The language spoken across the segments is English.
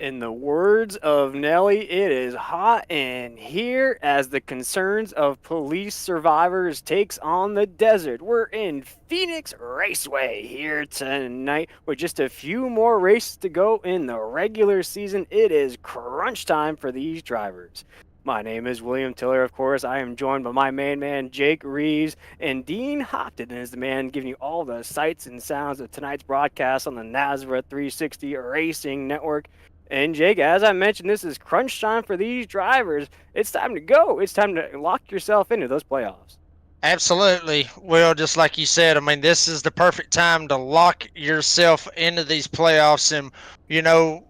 In the words of Nelly, it is hot in here as the concerns of police survivors takes on the desert. We're in Phoenix Raceway here tonight with just a few more races to go in the regular season. It is crunch time for these drivers. My name is William Tiller, of course. I am joined by my main man, Jake Reeves, and Dean Hopton is the man giving you all the sights and sounds of tonight's broadcast on the Nazareth 360 Racing Network. And Jake, as I mentioned, this is crunch time for these drivers. It's time to go. It's time to lock yourself into those playoffs. Absolutely. Well, just like you said, I mean, this is the perfect time to lock yourself into these playoffs. And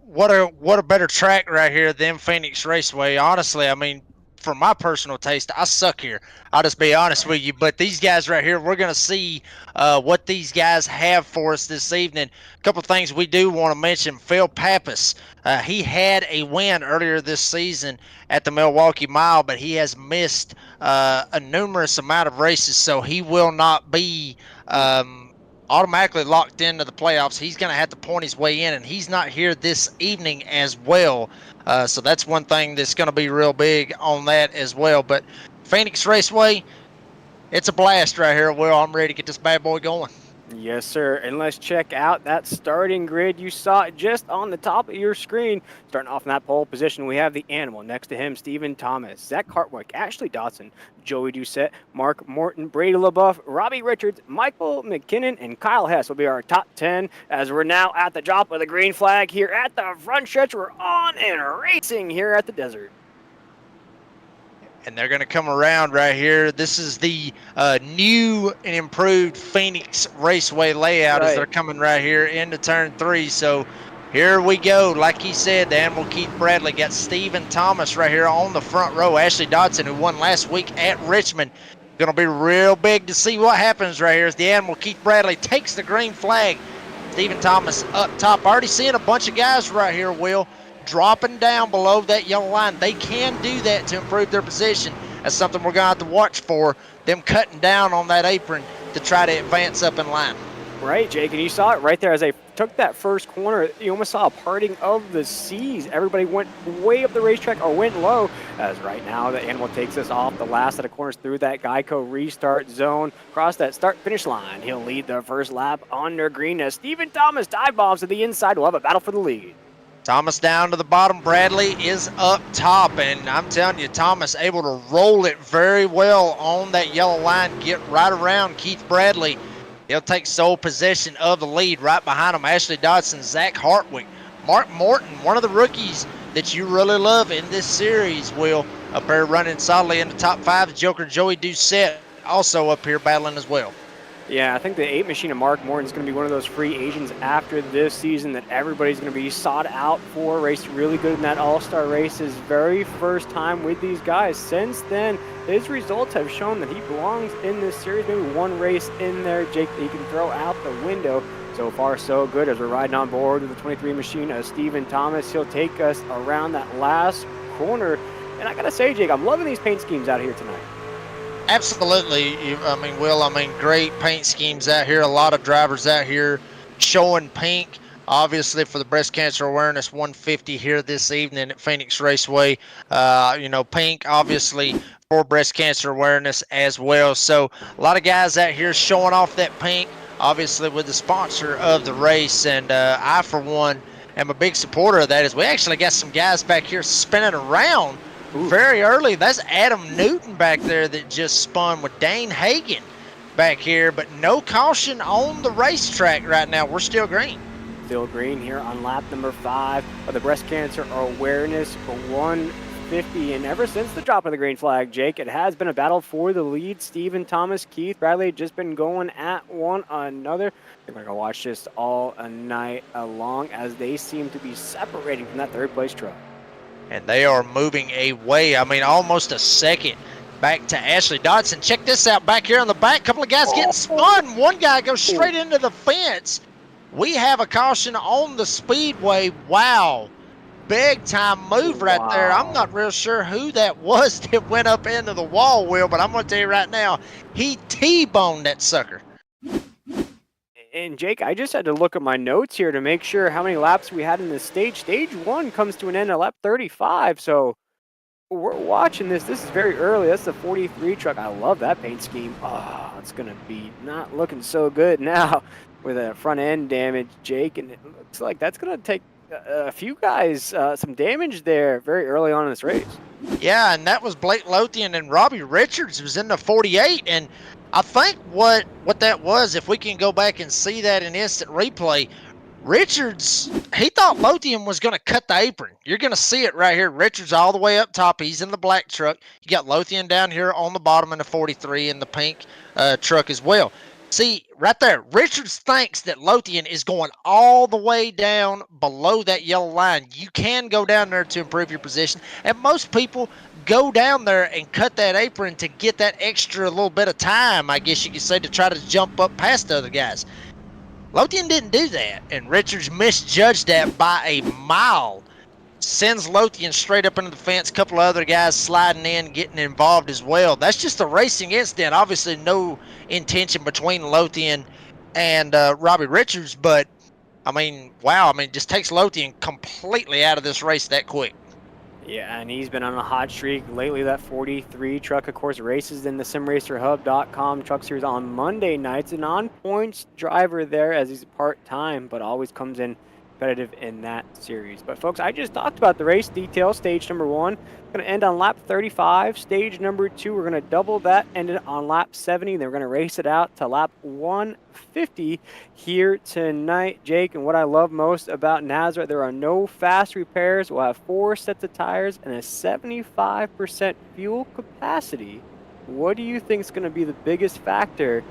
what a better track right here than Phoenix Raceway. Honestly, I mean, for my personal taste, I suck here. I'll just be honest with you. But these guys right here, we're going to see what these guys have for us this evening. A couple of things we do want to mention. Phil Pappas, he had a win earlier this season at the Milwaukee Mile, but he has missed a numerous amount of races, so he will not be automatically locked into the playoffs. He's going to have to point his way in, and he's not here this evening as well. So that's one thing that's going to be real big on that as well. But Phoenix Raceway, it's a blast right here, Will. I'm ready to get this bad boy going. Yes, sir. And let's check out that starting grid. You saw it just on the top of your screen. Starting off in that pole position, we have the animal. Next to him, Stephen Thomas, Zach Hartwick, Ashley Dotson, Joey Doucette, Mark Morton, Brady LaBeouf, Robbie Richards, Michael McKinnon, and Kyle Hess will be our top 10 as we're now at the drop of the green flag here at the front stretch. We're on and racing here at the desert. And they're going to come around right here. This is the new and improved Phoenix Raceway layout as they're coming right here into turn 3. So here we go. Like he said, the animal Keith Bradley got Stephen Thomas right here on the front row. Ashley Dodson, who won last week at Richmond. Going to be real big to see what happens right here as the animal Keith Bradley takes the green flag. Stephen Thomas up top. Already seeing a bunch of guys right here, Will, dropping down below that yellow line. They can do that to improve their position. That's something we're going to have to watch for, them cutting down on that apron to try to advance up in line. Right, Jake, and you saw it right there as they took that first corner. You almost saw a parting of the seas. Everybody went way up the racetrack or went low, as right now the animal takes us off the last set of corners through that Geico restart zone, across that start-finish line. He'll lead the first lap under green as Stephen Thomas dive bombs to the inside. We'll have a battle for the lead. Thomas down to the bottom. Bradley is up top, and I'm telling you, Thomas able to roll it very well on that yellow line, get right around Keith Bradley. He'll take sole possession of the lead. Right behind him, Ashley Dodson, Zach Hartwick, Mark Morton, one of the rookies that you really love in this series, Will, up here running solidly in the top 5. The Joker Joey Doucette also up here battling as well. Yeah, I think the 8 machine of Mark Morton is going to be one of those free agents after this season that everybody's going to be sought out for. Raced really good in that All-Star race, his very first time with these guys. Since then, his results have shown that he belongs in this series. Maybe one race in there, Jake, that he can throw out the window. So far, so good as we're riding on board with the 23 machine of Stephen Thomas. He'll take us around that last corner. And I got to say, Jake, I'm loving these paint schemes out here tonight. Absolutely. Will, great paint schemes out here. A lot of drivers out here showing pink, obviously, for the Breast Cancer Awareness 150 here this evening at Phoenix Raceway. Pink, obviously, for breast cancer awareness as well. So a lot of guys out here showing off that pink, obviously, with the sponsor of the race. And I, for one, am a big supporter of that, as we actually got some guys back here spinning around very early. That's Adam Newton back there that just spun with Dane Hagan back here, but no caution on the racetrack right now. We're still green. Still green here on lap number 5 of the Breast Cancer Awareness 150. And ever since the drop of the green flag, Jake, it has been a battle for the lead. Stephen Thomas, Keith Bradley just been going at one another. We're going to watch this all night long as they seem to be separating from that third place truck. And they are moving away. Almost a second back to Ashley Dodson. Check this out back here on the back. Couple of guys getting spun. One guy goes straight into the fence. We have a caution on the speedway. Wow. Big time move right there. I'm not real sure who that was that went up into the wall, Will, but I'm going to tell you right now, he T-boned that sucker. And Jake, I just had to look at my notes here to make sure how many laps we had in this stage. Stage one comes to an end at lap 35. So we're watching this. This is very early. That's the 43 truck. I love that paint scheme. Oh, it's going to be not looking so good now with a front end damage, Jake. And it looks like that's going to take a few guys some damage there very early on in this race. Yeah, and that was Blake Lothian, and Robbie Richards was in the 48. And I think what that was, if we can go back and see that in instant replay, Richards, he thought Lothian was going to cut the apron. You're going to see it right here. Richards all the way up top. He's in the black truck. You got Lothian down here on the bottom in the 43 in the pink truck as well. See, right there, Richards thinks that Lothian is going all the way down below that yellow line. You can go down there to improve your position, and most people go down there and cut that apron to get that extra little bit of time, I guess you could say, to try to jump up past the other guys. Lothian didn't do that, and Richards misjudged that by a mile. Sends Lothian straight up into the fence. A couple of other guys sliding in, getting involved as well. That's just a racing incident. Obviously, no intention between Lothian and Robbie Richards, but I mean, wow. I mean, just takes Lothian completely out of this race that quick. Yeah, and he's been on a hot streak lately. That 43 truck, of course, races in the SimRacerHub.com Truck Series on Monday nights. An on-points driver there as he's part-time, but always comes in competitive in that series. But, folks, I just talked about the race details. Stage number 1 going to end on lap 35. Stage number 2, we're going to double that, end it on lap 70. Then we're going to race it out to lap 150 here tonight, Jake. And what I love most about Nazareth, there are no fast repairs. We'll have 4 sets of tires and a 75% fuel capacity. What do you think is going to be the biggest factor,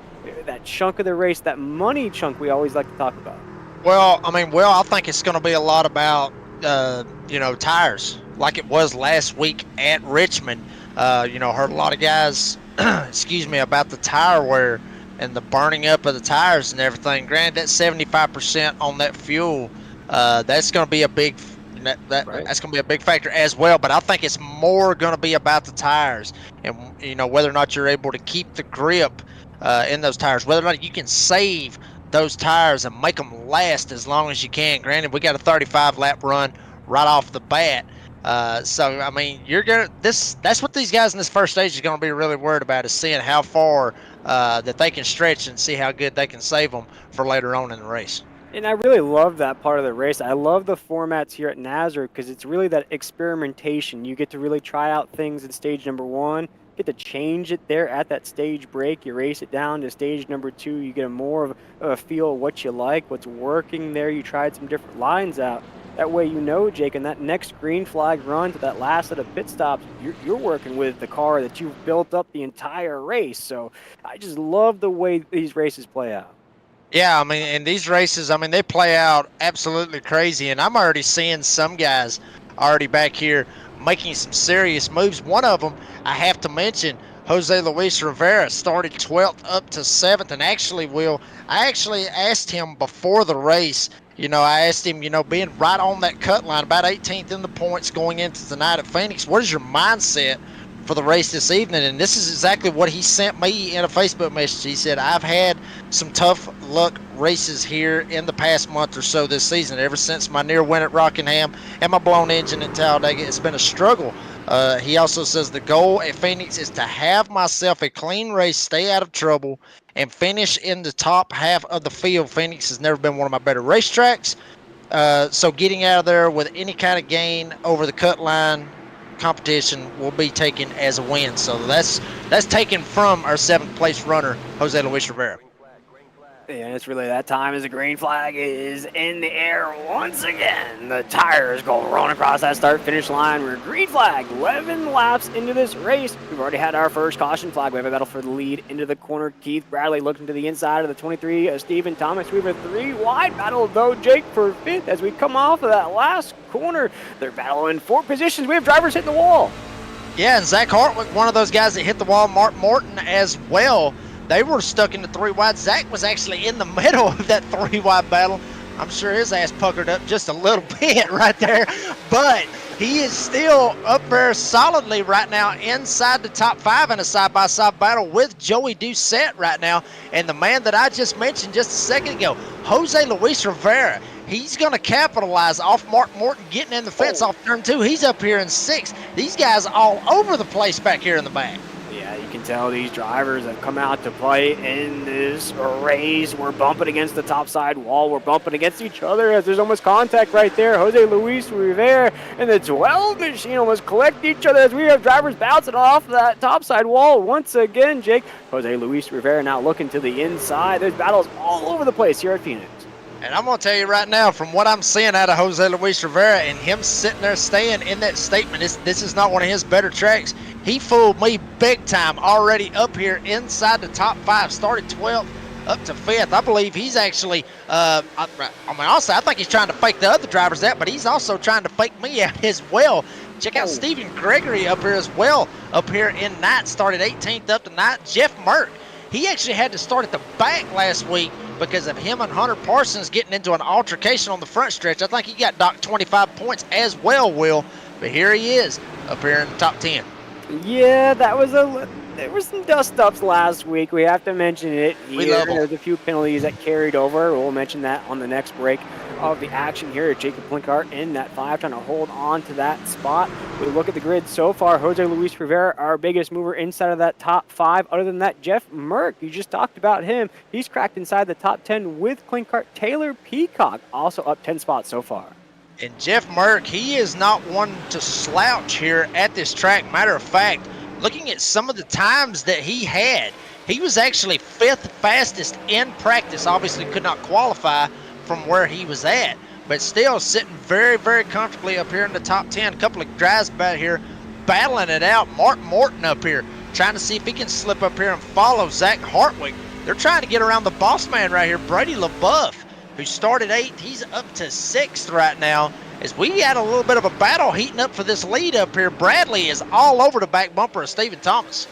that chunk of the race, that money chunk we always like to talk about? Well, I think it's going to be a lot about, tires, like it was last week at Richmond. Heard a lot of guys, about the tire wear and the burning up of the tires and everything. Granted, that 75% on that fuel, that's going to be a big that's going to be a big factor as well. But I think it's more going to be about the tires and whether or not you're able to keep the grip in those tires, whether or not you can save those tires and make them last as long as you can. Granted, we got a 35 lap run right off the bat. So I mean, that's what these guys in this first stage is going to be really worried about, is seeing how far that they can stretch and see how good they can save them for later on in the race. And I really love that part of the race. I love the formats here at Nazareth because it's really that experimentation. You get to really try out things in stage number 1, get to change it there at that stage break. You race it down to stage number 2. You get a more of a feel of what you like, what's working there. You tried some different lines out. That way, Jake, in that next green flag run to that last set of pit stops, you're working with the car that you've built up the entire race. So I just love the way these races play out. Yeah, and these races, they play out absolutely crazy, and I'm already seeing some guys already back here making some serious moves. One of them, I have to mention, Jose Luis Rivera started 12th up to 7th, and I actually asked him before the race, I asked him, being right on that cut line, about 18th in the points going into tonight at Phoenix, what is your mindset for the race this evening? And this is exactly what he sent me in a Facebook message. He said, I've had some tough luck races here in the past month or so this season. Ever since my near win at Rockingham and my blown engine in Talladega, it's been a struggle. He also says the goal at Phoenix is to have myself a clean race, stay out of trouble, and finish in the top half of the field. Phoenix has never been one of my better racetracks. So getting out of there with any kind of gain over the cut line competition will be taken as a win. So that's taken from our 7th place runner, Jose Luis Rivera. And it's really that time as the green flag is in the air once again. The tires go rolling across that start-finish line. We're green flag, 11 laps into this race. We've already had our first caution flag. We have a battle for the lead into the corner. Keith Bradley looking to the inside of the 23. Stephen Thomas. We have a 3-wide battle, though, Jake, for 5th as we come off of that last corner. They're battling 4 positions. We have drivers hitting the wall. Yeah, and Zach Hartwick, one of those guys that hit the wall. Mark Morton as well. They were stuck in the 3-wide. Zach was actually in the middle of that 3-wide battle. I'm sure his ass puckered up just a little bit right there. But He is still up there solidly right now inside the top 5 in a side-by-side battle with Joey Doucette right now. And the man that I just mentioned just a second ago, Jose Luis Rivera, he's going to capitalize off Mark Morton getting in the fence off turn 2. He's up here in 6th. These guys all over the place back here in the back. Yeah, you can tell these drivers have come out to play in this race. We're bumping against the topside wall. We're bumping against each other as there's almost contact right there. Jose Luis Rivera and the 12 machine almost collect each other as we have drivers bouncing off that topside wall once again, Jake. Jose Luis Rivera now looking to the inside. There's battles all over the place here at Phoenix. And I'm going to tell you right now, from what I'm seeing out of Jose Luis Rivera and him sitting there staying in that statement, this is not one of his better tracks. He fooled me big time already up here inside the top 5. Started 12th up to 5th. I believe he's actually, honestly, I think he's trying to fake the other drivers out, but he's also trying to fake me out as well. Check out Stephen Gregory up here as well. Up here in 9th, started 18th up to 9th. Jeff Merck, he actually had to start at the back last week because of him and Hunter Parsons getting into an altercation on the front stretch. I think he got docked 25 points as well, Will. But here he is up here in the top 10. Yeah, there were some dust-ups last week. We have to mention it here. We love them. There's a few penalties that carried over. We'll mention that on the next break of the action here. Jacob Plinkart in that 5 trying to hold on to that spot. We look at the grid so far. Jose Luis Rivera, our biggest mover inside of that top 5. Other than that, Jeff Merck, you just talked about him. He's cracked inside the top 10 with Plinkart. Taylor Peacock also up 10 spots so far. And Jeff Merck, he is not one to slouch here at this track. Matter of fact, looking at some of the times that he had, he was actually 5th fastest in practice. Obviously could not qualify from where he was at, but still sitting very, very comfortably up here in the top 10. A couple of drives back here battling it out. Mark Morton up here trying to see if he can slip up here and follow Zach Hartwig. They're trying to get around the boss man right here, Brady LaBeouf, who started 8th. He's up to 6th right now as we had a little bit of a battle heating up for this lead up here. Bradley is all over the back bumper of Stephen Thomas.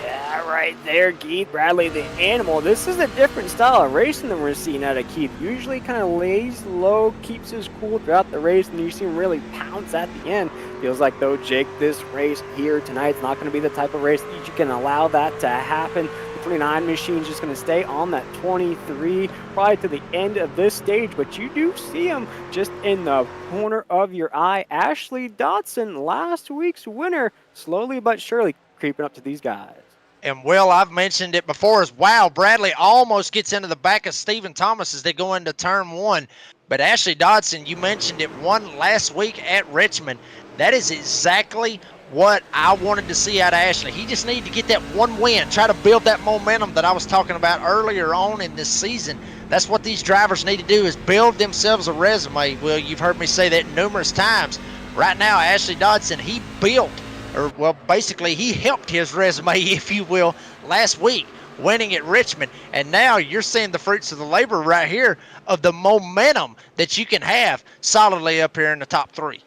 Yeah, right there, Keith Bradley, the animal. This is a different style of racing than we're seeing out of Keith. Usually kind of lays low, keeps his cool throughout the race, and you see him really pounce at the end. Feels like, though, Jake, this race here tonight is not going to be the type of race that you can allow that to happen. The 29 machine's just going to stay on that 23 probably to the end of this stage, but you do see him just in the corner of your eye. Ashley Dodson, last week's winner, slowly but surely creeping up to these guys. And, Will, I've mentioned it before as wow, Bradley almost gets into the back of Stephen Thomas as they go into turn 1. But Ashley Dodson, you mentioned it, won last week at Richmond. That is exactly what I wanted to see out of Ashley. He just needed to get that one win, try to build that momentum that I was talking about earlier on in this season. That's what these drivers need to do, is build themselves a resume. Well, you've heard me say that numerous times. Right now, Ashley Dodson, he built, or well, basically he helped his resume, if you will, last week, winning at Richmond. And now you're seeing the fruits of the labor right here of the momentum that you can have solidly up here in the top 3.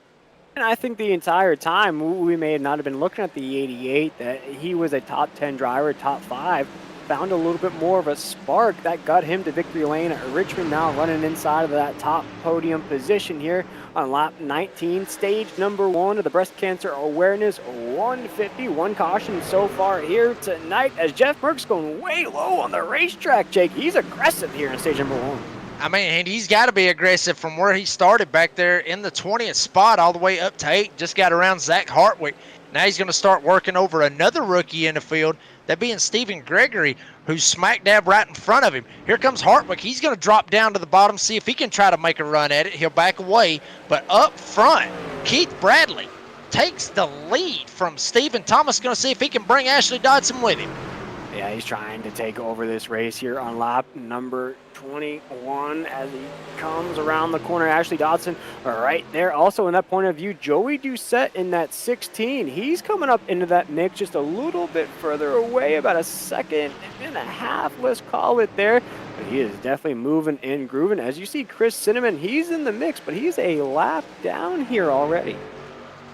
And I think the entire time we may not have been looking at the 88, that he was a top 10 driver, top 5, found a little bit more of a spark that got him to victory lane at Richmond, now running inside of that top podium position here on lap 19, stage number 1 of the Breast Cancer Awareness 150. One caution so far here tonight as Jeff Merck's going way low on the racetrack, Jake. He's aggressive here in stage number 1. I mean, and he's got to be aggressive from where he started back there in the 20th spot all the way up to 8. Just got around Zach Hartwig. Now he's going to start working over another rookie in the field, that being Stephen Gregory, who's smack dab right in front of him. Here comes Hartwig. He's going to drop down to the bottom, see if he can try to make a run at it. He'll back away. But up front, Keith Bradley takes the lead from Stephen Thomas. Going to see if he can bring Ashley Dodson with him. Yeah, he's trying to take over this race here on lap number 21 as he comes around the corner. Ashley Dodson right there. Also in that point of view, Joey Doucette in that 16. He's coming up into that mix just a little bit further away, about a second and a half, let's call it there. But he is definitely moving and grooving. As you see, Chris Cinnamon, he's in the mix, but he's a lap down here already.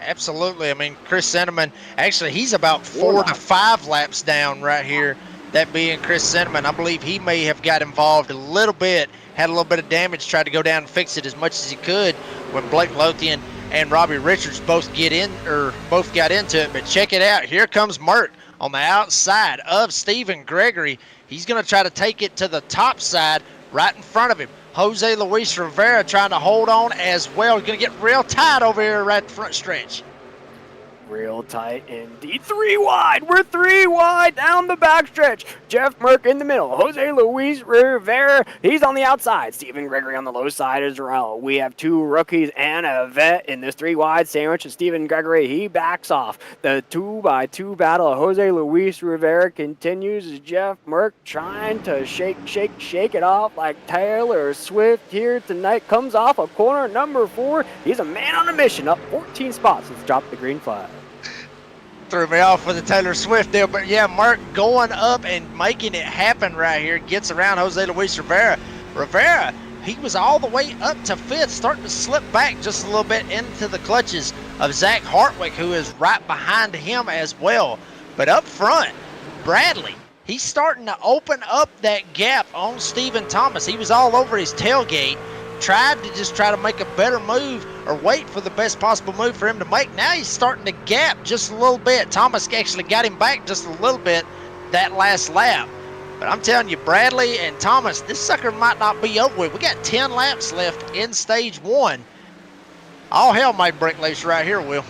Absolutely. I mean, Chris Cinnamon, actually, he's about 4 to 5 laps down right here. That being Chris Cinnamon, I believe he may have got involved a little bit, had a little bit of damage, tried to go down and fix it as much as he could when Blake Lothian and Robbie Richards both got into it. But check it out. Here comes Mert on the outside of Stephen Gregory. He's going to try to take it to the top side right in front of him. Jose Luis Rivera trying to hold on as well. He's going to get real tight over here right the front stretch. Real tight indeed. 3 wide. We're 3 wide down the backstretch. Jeff Merck in the middle. Jose Luis Rivera, he's on the outside. Stephen Gregory on the low side as well. We have 2 rookies and a vet in this 3 wide sandwich. And Stephen Gregory, he backs off. The 2x2 battle of Jose Luis Rivera continues as Jeff Merck trying to shake it off like Taylor Swift here tonight. Comes off of corner number 4. He's a man on a mission. Up 14 spots. Let's drop the green flag. Threw me off with the Taylor Swift deal, but yeah, Mark going up and making it happen right here. Gets around Jose Luis Rivera. Rivera, he was all the way up to 5th, starting to slip back just a little bit into the clutches of Zach Hartwick, who is right behind him as well. But up front, Bradley, he's starting to open up that gap on Stephen Thomas. He was all over his tailgate, tried to make a better move or wait for the best possible move for him to make. Now he's starting to gap just a little bit. Thomas actually got him back just a little bit that last lap. But I'm telling you, Bradley and Thomas, this sucker might not be over with. We got 10 laps left in stage 1. All hell might break loose right here, Will.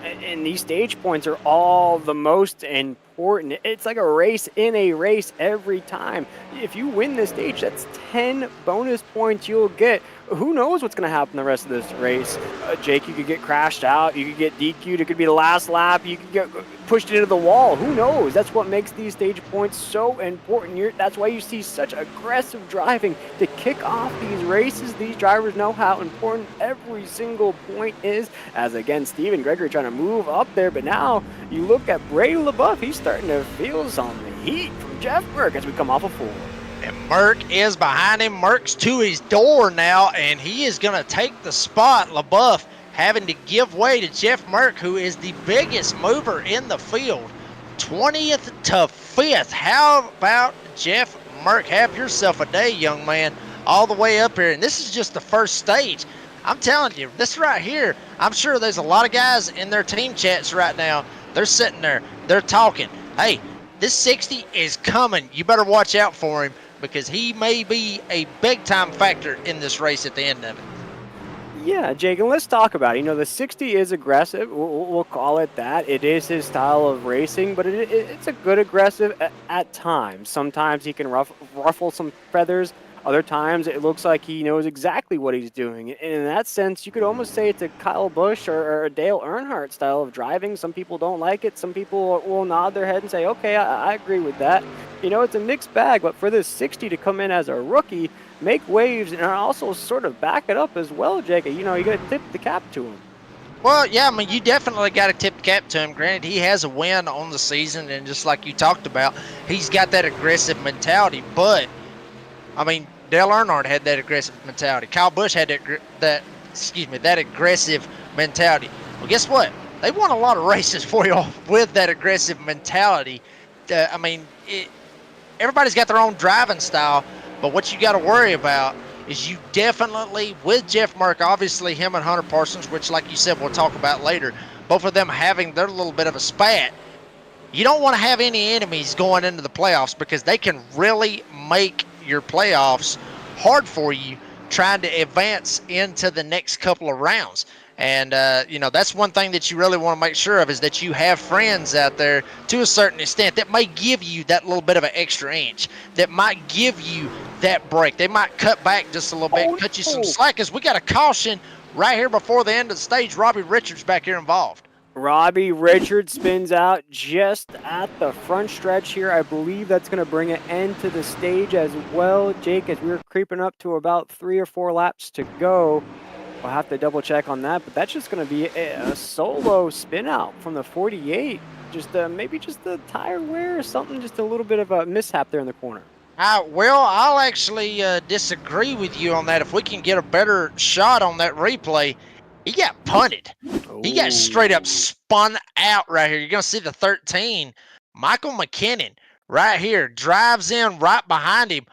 And these stage points are all the most important. It's like a race in a race every time. If you win this stage, that's 10 bonus points you'll get. Who knows what's going to happen the rest of this race? Jake, you could get crashed out. You could get DQ'd. It could be the last lap. You could get pushed into the wall. Who knows? That's what makes these stage points so important. That's why you see such aggressive driving to kick off these races. These drivers know how important every single point is. As again, Stephen Gregory trying to move up there. But now you look at Brady LaBeouf. He's starting to feel some heat from Jeff Burke as we come off of 4. And Merck is behind him. Merck's to his door now, and he is going to take the spot. LaBeouf having to give way to Jeff Merck, who is the biggest mover in the field. 20th to 5th. How about Jeff Merck? Have yourself a day, young man, all the way up here. And this is just the first stage. I'm telling you, this right here, I'm sure there's a lot of guys in their team chats right now. They're sitting there. They're talking. Hey, this 60 is coming. You better watch out for him, because he may be a big-time factor in this race at the end of it. Yeah, Jake, and let's talk about it. The 60 is aggressive. We'll call it that. It is his style of racing, but it's a good aggressive at times. Sometimes he can ruffle some feathers. Other times it looks like he knows exactly what he's doing. And in that sense, you could almost say it's a Kyle Busch or a Dale Earnhardt style of driving. Some people don't like it. Some people will nod their head and say, okay, I agree with that. It's a mixed bag, but for this 60 to come in as a rookie, make waves, and also sort of back it up as well, Jake. You got to tip the cap to him. Well, yeah, I mean, you definitely got to tip the cap to him. Granted, he has a win on the season, and just like you talked about, he's got that aggressive mentality. But, I mean, Dale Earnhardt had that aggressive mentality. Kyle Busch had that aggressive mentality. Well, guess what? They won a lot of races for you with that aggressive mentality. Everybody's got their own driving style, but what you got to worry about is you definitely, with Jeff Merck, obviously him and Hunter Parsons, which like you said, we'll talk about later, both of them having their little bit of a spat, you don't want to have any enemies going into the playoffs, because they can really make your playoffs hard for you trying to advance into the next couple of rounds. And, that's one thing that you really want to make sure of, is that you have friends out there to a certain extent that may give you that little bit of an extra inch, that might give you that break. They might cut back just a little bit, cut you some slack, as we got a caution right here before the end of the stage. Robbie Richards back here involved. Robbie Richards spins out just at the front stretch here. I believe that's going to bring an end to the stage as well, Jake, as we're creeping up to about 3 or 4 laps to go. We'll have to double check on that, but that's just going to be a solo spin out from the 48. Maybe just the tire wear or something, just a little bit of a mishap there in the corner. Well, I'll actually disagree with you on that. If we can get a better shot on that replay, he got punted. Ooh. He got straight up spun out right here. You're going to see the 13. Michael McKinnon right here drives in right behind him,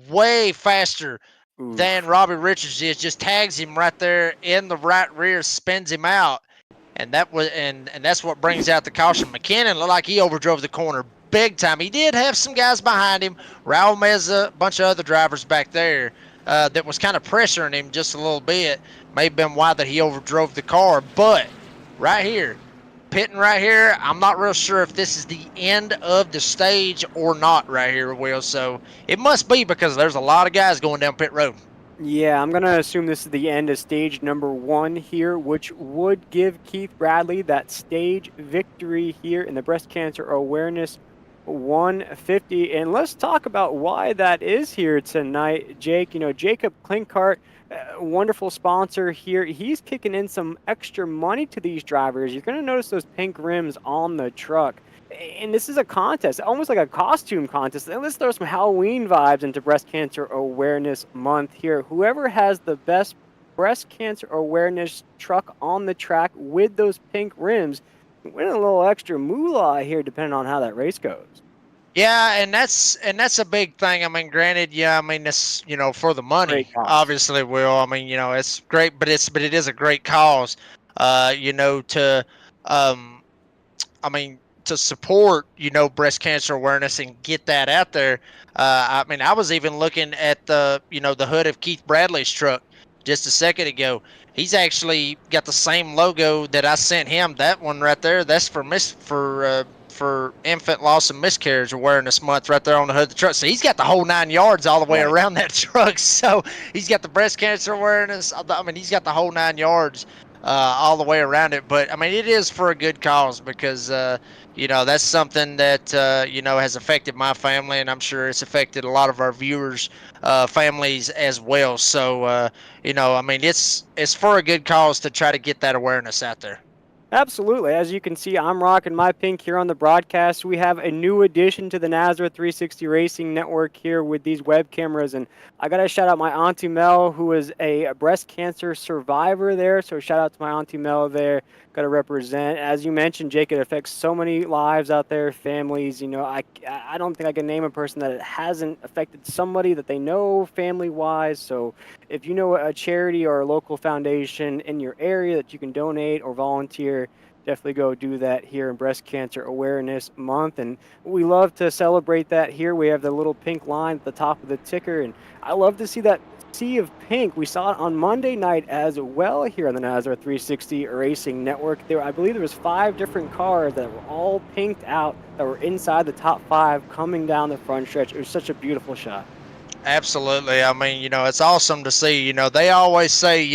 way faster than Oof. Robbie Richards is. Just tags him right there in the right rear, spins him out, and that's what brings out the caution. McKinnon looked like he overdrove the corner big time. He did have some guys behind him, Raul Meza, a bunch of other drivers back there that was kind of pressuring him just a little bit. May have been why that he overdrove the car, but right here, pitting right here, I'm not real sure if this is the end of the stage or not right here, Will. So it must be because there's a lot of guys going down pit road. Yeah, I'm going to assume this is the end of stage number 1 here, which would give Keith Bradley that stage victory here in the breast cancer awareness 150. And let's talk about why that is here tonight, Jake. Jacob Klinkart, wonderful sponsor here. He's kicking in some extra money to these drivers. You're going to notice those pink rims on the truck. And this is a contest, almost like a costume contest. And let's throw some Halloween vibes into Breast Cancer Awareness Month here. Whoever has the best breast cancer awareness truck on the track with those pink rims, win a little extra moolah here, depending on how that race goes. Yeah, and that's a big thing. I mean, granted, yeah, I mean it's for the Great money, cause. obviously, Will. I mean, it's great, but it is a great cause. To um I mean, to support, breast cancer awareness and get that out there. I mean, I was even looking at the hood of Keith Bradley's truck just a second ago. He's actually got the same logo that I sent him. That one right there, that's for infant loss and miscarriage awareness month right there on the hood of the truck. So he's got the whole 9 yards all the way Right. around that truck. So he's got the breast cancer awareness. I mean, he's got the whole 9 yards all the way around it. But I mean, it is for a good cause because that's something that has affected my family, and I'm sure it's affected a lot of our viewers' families as well. So I mean, it's for a good cause to try to get that awareness out there. Absolutely. As you can see, I'm rocking my pink here on the broadcast. We have a new addition to the Nazareth 360 Racing Network here with these web cameras. And I got to shout out my Auntie Mel, who is a breast cancer survivor there. So shout out to my Auntie Mel there. Got to represent. As you mentioned, Jake, it affects so many lives out there, families. I don't think I can name a person that it hasn't affected somebody that they know family-wise. So if you know a charity or a local foundation in your area that you can donate or volunteer, definitely go do that here in Breast Cancer Awareness Month. And we love to celebrate that here. We have the little pink line at the top of the ticker, and I love to see that sea of pink. We saw it on Monday night as well here on the Nazareth 360 Racing Network. I believe there was 5 different cars that were all pinked out that were inside the top 5 coming down the front stretch. It was such a beautiful shot. Absolutely. I mean, it's awesome to see. They always say,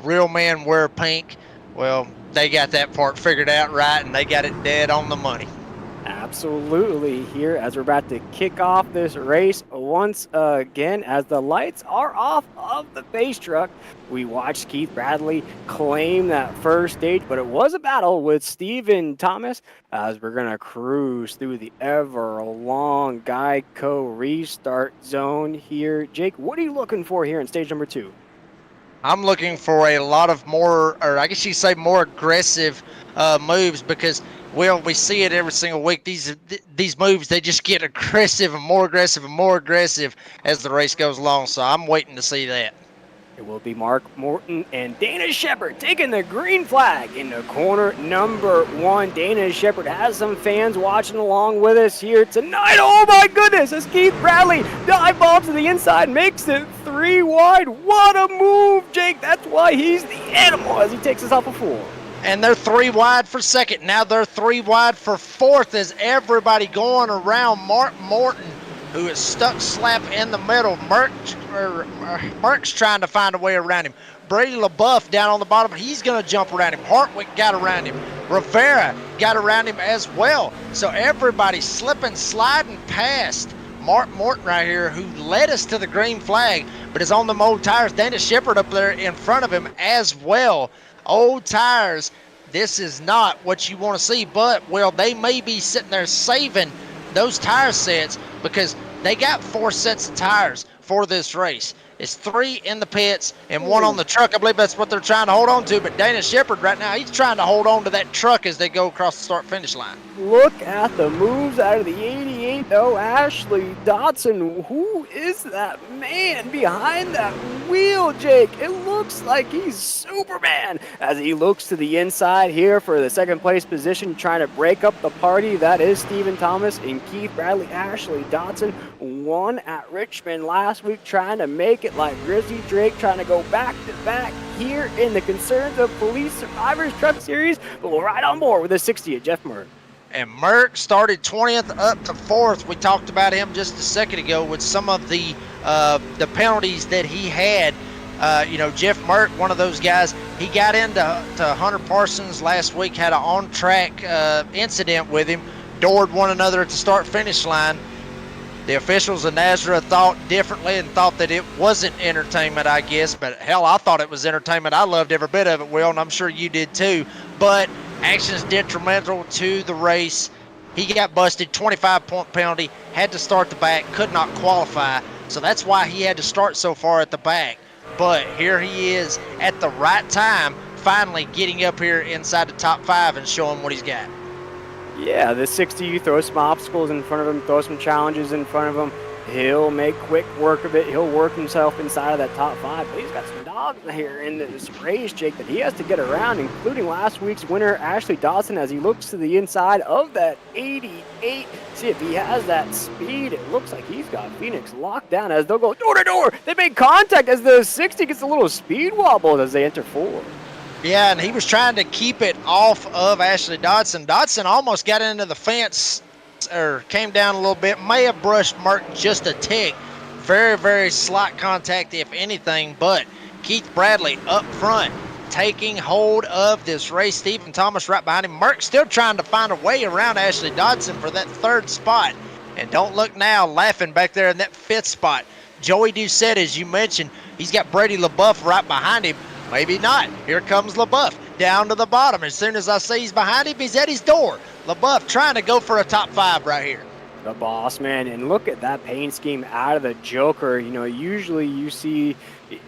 real men wear pink. Well, they got that part figured out right, and they got it dead on the money. Absolutely, here as we're about to kick off this race once again, as the lights are off of the base truck, we watched Keith Bradley claim that first stage, but it was a battle with Steven Thomas as we're going to cruise through the ever long Geico restart zone here. Jake, what are you looking for here in stage number 2? I'm looking for a lot of more, or I guess you say more aggressive moves because, well, we see it every single week. These moves, they just get aggressive and more aggressive and more aggressive as the race goes along. So I'm waiting to see that. It will be Mark Morton and Dana Shepard taking the green flag into corner number 1. Dana Shepard has some fans watching along with us here tonight. Oh my goodness, as Keith Bradley dive ball to the inside, makes it 3 wide. What a move, Jake. That's why he's the animal as he takes us off a 4. And they're 3 wide for second. Now they're 3 wide for fourth as everybody going around Mark Morton, who is stuck slap in the middle. Merck's trying to find a way around him. Brady LaBeouf down on the bottom, he's going to jump around him. Hartwick got around him. Rivera got around him as well. So everybody slipping, sliding past Mark Morton right here, who led us to the green flag, but is on them old tires. Dana Shepard up there in front of him as well. Old tires, this is not what you want to see, but, well, they may be sitting there saving those tire sets because they got 4 sets of tires for this race. It's 3 in the pits and 1 on Ooh. the truck. I believe that's what they're trying to hold on to. But Dana Shepard right now, he's trying to hold on to that truck as they go across the start-finish line. Look at the moves out of the 88, though. Ashley Dodson, who is that man behind that wheel, Jake? It looks like he's Superman as he looks to the inside here for the second place position, trying to break up the party. That is Stephen Thomas and Keith Bradley. Ashley Dodson won at Richmond last week, trying to make it like Grizzly Drake, trying to go back to back here in the Concerns of Police Survivors Truck Series. But we'll ride on board with the 60 at Jeff Murray. And Merck started 20th up to 4th. We talked about him just a second ago with some of the penalties that he had. Jeff Merck, one of those guys, he got into Hunter Parsons last week, had an on-track incident with him, doored one another at the start-finish line. The officials of Nazareth thought differently and thought that it wasn't entertainment, I guess. But, hell, I thought it was entertainment. I loved every bit of it, Will, and I'm sure you did too. But actions detrimental to the race. He got busted, 25-point penalty, had to start the back, could not qualify. So that's why he had to start so far at the back. But here he is at the right time, finally getting up here inside the top 5 and showing what he's got. Yeah, the 60, you throw some obstacles in front of him, throw some challenges in front of him. He'll make quick work of it. He'll work himself inside of that top 5. But he's got some dogs here in this race, Jake, that he has to get around, including last week's winner, Ashley Dawson, as he looks to the inside of that 88. See if he has that speed. It looks like he's got Phoenix locked down as they'll go door to door. They make contact as the 60 gets a little speed wobble as they enter 4. Yeah, and he was trying to keep it off of Ashley Dodson. Dodson almost got into the fence or came down a little bit, may have brushed Merck just a tick. Very, very slight contact, if anything, but Keith Bradley up front taking hold of this race. Stephen Thomas right behind him. Merck still trying to find a way around Ashley Dodson for that 3rd spot. And don't look now, laughing back there in that 5th spot. Joey Doucette, as you mentioned, he's got Brady LaBeouf right behind him. Maybe not. Here comes LaBeouf down to the bottom. As soon as I see he's behind him, he's at his door. LaBeouf trying to go for a top 5 right here. The boss, man. And look at that paint scheme out of the Joker. Usually you see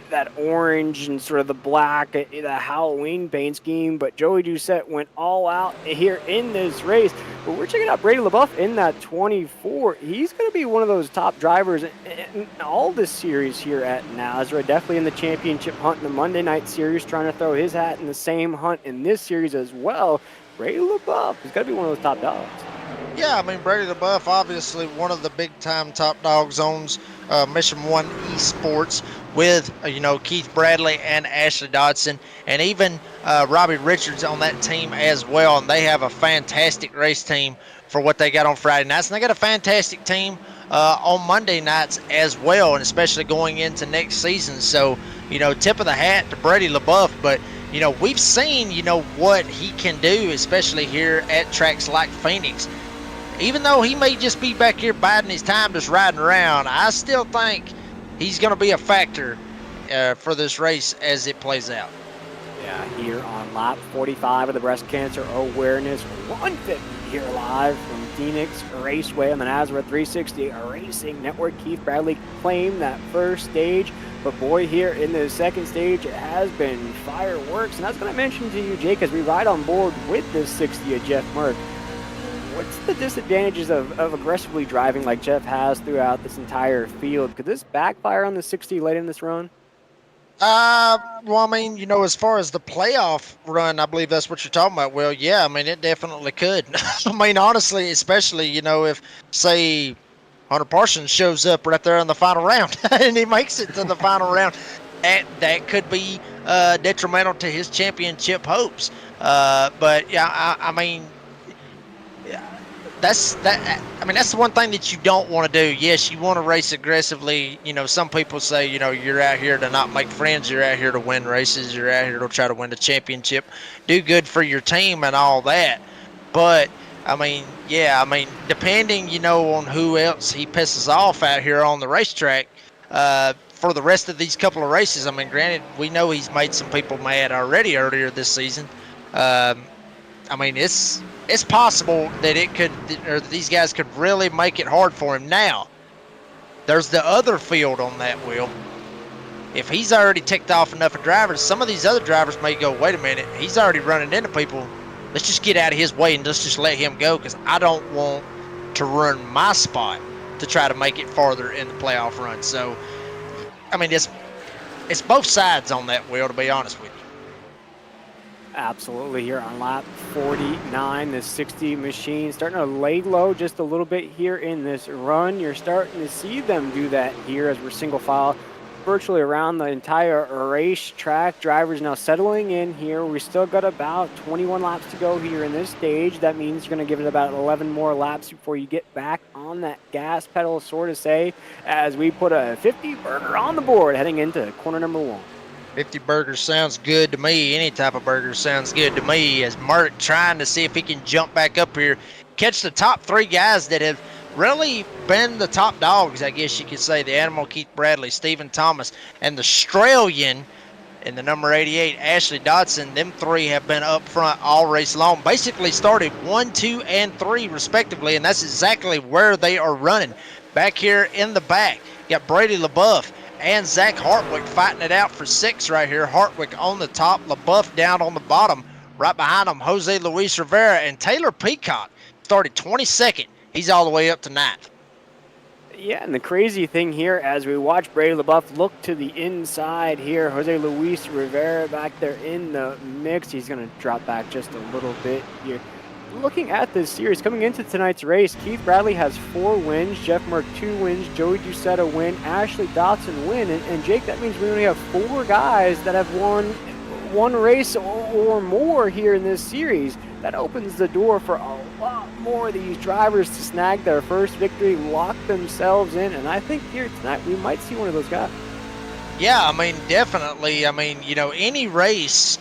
that orange and sort of the black, the Halloween paint scheme, but Joey Doucette went all out here in this race. But we're checking out Brady LaBeouf in that 24. He's going to be one of those top drivers in all this series here at Nazareth. Definitely in the championship hunt in the Monday night series, trying to throw his hat in the same hunt in this series as well. Brady LaBeouf has got to be one of those top dogs. Yeah, I mean, Brady LaBeouf, obviously one of the big-time top dogs, owns Mission 1 Esports with, Keith Bradley and Ashley Dodson, and even Robbie Richards on that team as well. And they have a fantastic race team for what they got on Friday nights. And they got a fantastic team on Monday nights as well, and especially going into next season. So, tip of the hat to Brady LaBeouf. But, we've seen, what he can do, especially here at tracks like Phoenix. Even though he may just be back here biding his time, just riding around, I still think he's going to be a factor for this race as it plays out. Yeah, here on lap 45 of the Breast Cancer Awareness 150 here live from Phoenix Raceway on the Nazareth 360 Racing Network. Keith Bradley claimed that first stage, but boy, here in the second stage, it has been fireworks. And I was going to mention to you, Jake, as we ride on board with this 60 of Jeff Merck, what's the disadvantages of aggressively driving like Jeff has throughout this entire field? Could this backfire on the 60 late in this run? Well, I mean, as far as the playoff run, I believe that's what you're talking about. Well, yeah, I mean, it definitely could. I mean, honestly, especially, if, say, Hunter Parsons shows up right there in the final round and he makes it to the final round, that could be detrimental to his championship hopes. But, yeah, I mean, that's the one thing that you don't want to do. Yes, you want to race aggressively. Some people say, you're out here to not make friends. You're out here to win races. You're out here to try to win the championship, do good for your team and all that. But, depending, on who else he pisses off out here on the racetrack for the rest of these couple of races. I mean, granted, we know he's made some people mad already earlier this season. It's possible that these guys could really make it hard for him. Now, there's the other field on that wheel. if he's already ticked off enough of drivers, some of these other drivers may go, wait a minute, he's already running into people. Let's just get out of his way and let's just let him go, because I don't want to ruin my spot to try to make it farther in the playoff run. So, I mean, it's both sides on that, Will, to be honest with you. Absolutely. Here on lap 49, the 60 machine starting to lay low just a little bit here in this run. You're starting to see them do that here as we're single file virtually around the entire racetrack. Drivers now settling in here. We still got about 21 laps to go here in this stage. That means you're going to give it about 11 more laps before you get back on that gas pedal, sort of say, as we put a 50 burger on the board heading into corner number 1. 50 burgers sounds good to me. Any type of burger sounds good to me. As Mert trying to see if he can jump back up here, catch the top 3 guys that have really been the top dogs, I guess you could say. The Animal, Keith Bradley, Stephen Thomas, and the Australian in the number 88, Ashley Dodson. Them 3 have been up front all race long. Basically started 1, 2, and 3 respectively, and that's exactly where they are running. Back here in the back, you got Brady LaBeouf and Zach Hartwick fighting it out for 6 right here. Hartwick on the top, LaBeouf down on the bottom. Right behind them, Jose Luis Rivera, and Taylor Peacock started 22nd. He's all the way up to 9th. Yeah, and the crazy thing here, as we watch Brady LaBeouf look to the inside here, Jose Luis Rivera back there in the mix. He's going to drop back just a little bit here. Looking at this series, coming into tonight's race, Keith Bradley has 4 wins, Jeff Merck 2 wins, Joey Doucette a win, Ashley Dotson win, and Jake, that means we only have 4 guys that have won one race or more here in this series. That opens the door for a lot more of these drivers to snag their first victory, lock themselves in, and I think here tonight we might see one of those guys. Yeah, I mean, definitely. I mean, any race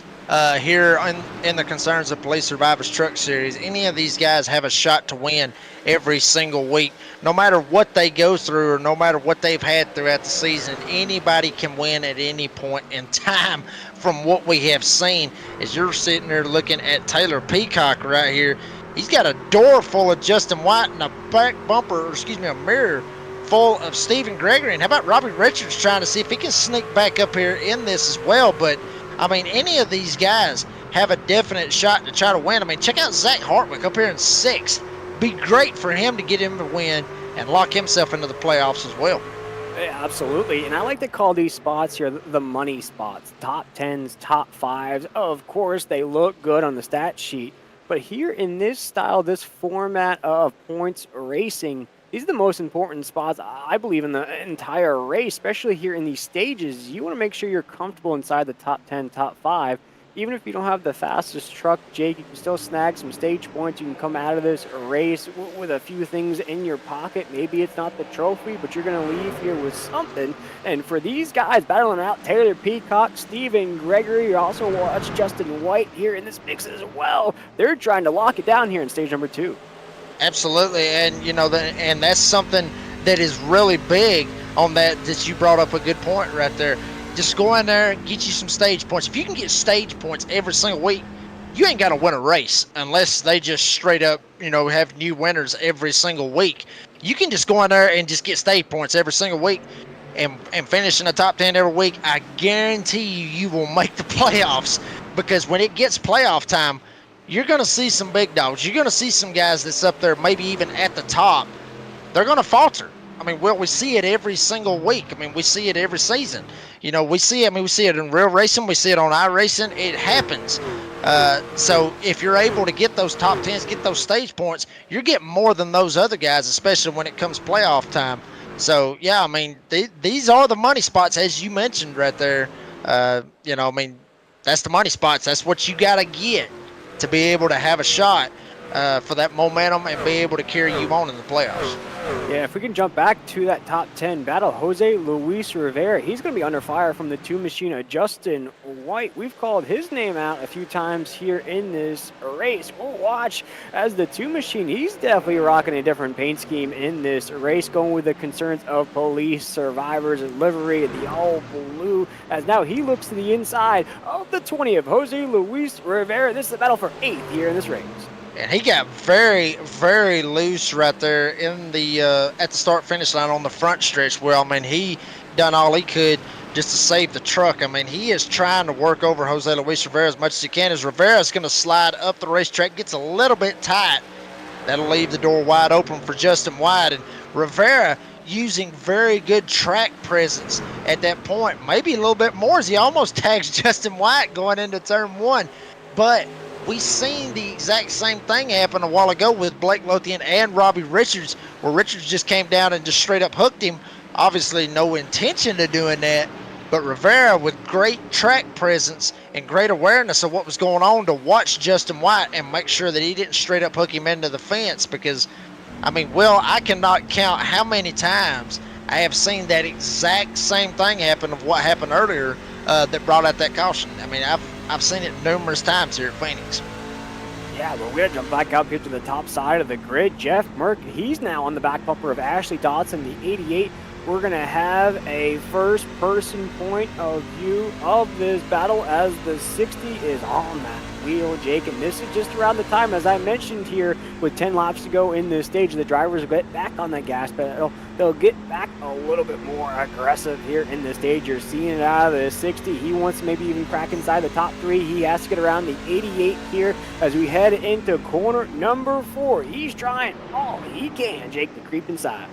here in the Concerns of Police Survivors Truck Series, any of these guys have a shot to win every single week. No matter what they go through or no matter what they've had throughout the season, anybody can win at any point in time from what we have seen. As you're sitting there looking at Taylor Peacock right here, he's got a door full of Justin White and a a mirror full of Stephen Gregory. And how about Robbie Richards trying to see if he can sneak back up here in this as well? But I mean, any of these guys have a definite shot to try to win. I mean, check out Zach Hartwick up here in 6th. Be great for him to get him to win and lock himself into the playoffs as well. Yeah, absolutely, and I like to call these spots here the money spots. Top 10s, top 5s. Of course, they look good on the stat sheet, but here in this style, this format of points racing, these are the most important spots, I believe, in the entire race, especially here in these stages. You want to make sure you're comfortable inside the top 10, top 5. Even if you don't have the fastest truck, Jake, you can still snag some stage points. You can come out of this race with a few things in your pocket. Maybe it's not the trophy, but you're going to leave here with something. And for these guys battling out, Taylor Peacock, Stephen Gregory, you also watch Justin White here in this mix as well. They're trying to lock it down here in stage number 2. Absolutely, and and that's something that is really big on that you brought up a good point right there. Just go in there, get you some stage points. If you can get stage points every single week, you ain't got to win a race unless they just straight up, have new winners every single week. You can just go in there and just get stage points every single week and finish in the top 10 every week. I guarantee you will make the playoffs, because when it gets playoff time, you're going to see some big dogs. You're going to see some guys that's up there, maybe even at the top. They're going to falter. I mean, we see it every single week. I mean, we see it every season. We see it in real racing. We see it on iRacing. It happens. So if you're able to get those top 10s, get those stage points, you're getting more than those other guys, especially when it comes playoff time. So, yeah, I mean, these are the money spots, as you mentioned right there. I mean, that's the money spots. That's what you got to get to be able to have a shot for that momentum and be able to carry you on in the playoffs. Yeah, if we can jump back to that top 10 battle, Jose Luis Rivera, he's going to be under fire from the 2 machine of Justin White. We've called his name out a few times here in this race. We'll watch as the 2 machine, he's definitely rocking a different paint scheme in this race, going with the Concerns of Police Survivors livery, the all blue, as now he looks to the inside of the 20 of Jose Luis Rivera. This is the battle for 8th here in this race. And he got very, very loose right there in the at the start-finish line on the front stretch. Well, I mean, he done all he could just to save the truck. I mean, he is trying to work over Jose Luis Rivera as much as he can, as Rivera is going to slide up the racetrack, gets a little bit tight. That'll leave the door wide open for Justin White. And Rivera using very good track presence at that point. Maybe a little bit more as he almost tags Justin White going into turn one. But we seen the exact same thing happen a while ago with Blake Lothian and Robbie Richards, where Richards just came down and just straight up hooked him. Obviously no intention of doing that, but Rivera with great track presence and great awareness of what was going on to watch Justin White and make sure that he didn't straight up hook him into the fence. Because, I mean, Will, I cannot count how many times I have seen that exact same thing happen of what happened earlier that brought out that caution. I mean, I've seen it numerous times here at Phoenix. Yeah, but we're going to jump back up here to the top side of the grid. Jeff Merck, he's now on the back bumper of Ashley Dodson, the 88. We're going to have a first-person point of view of this battle as the 60 is on that wheel, Jake. And this is just around the time, as I mentioned here, with 10 laps to go in this stage, the drivers will get back on the gas pedal. They'll get back a little bit more aggressive here in this stage. You're seeing it out of the 60. He wants to maybe even crack inside the top three. He has to get around the 88 here as we head into corner number 4. He's trying all he can, Jake, to creep inside.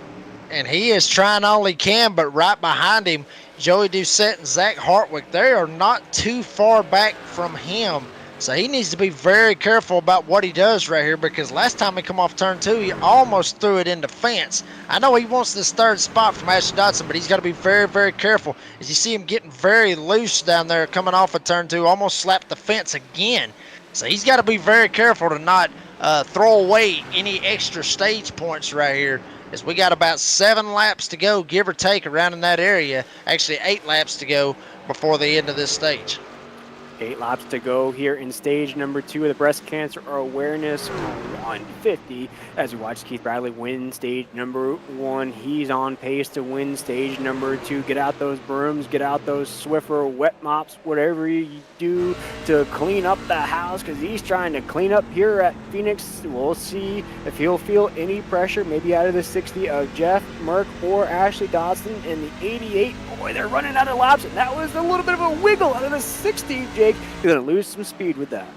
And he is trying all he can, but right behind him, Joey Doucette and Zach Hartwick, they are not too far back from him. So he needs to be very careful about what he does right here, because last time he come off turn 2, he almost threw it into fence. I know he wants this third spot from Ashley Dodson, but he's got to be very, very careful. As you see him getting very loose down there coming off of turn 2, almost slapped the fence again. So he's got to be very careful to not throw away any extra stage points right here, as we got about 7 laps to go, give or take, around in that area. Actually, 8 laps to go before the end of this stage. 8 laps to go here in stage number 2 of the breast cancer awareness 150 as we watch Keith Bradley win stage number 1. He's on pace to win stage number 2. Get out those brooms, get out those Swiffer wet mops, whatever you do to clean up the house, because he's trying to clean up here at Phoenix. We'll see if he'll feel any pressure, maybe out of the 60 of Jeff Merck or Ashley Dodson. And the 88, boy, they're running out of laps, and that was a little bit of a wiggle out of the 60, Jake. You're going to lose some speed with that.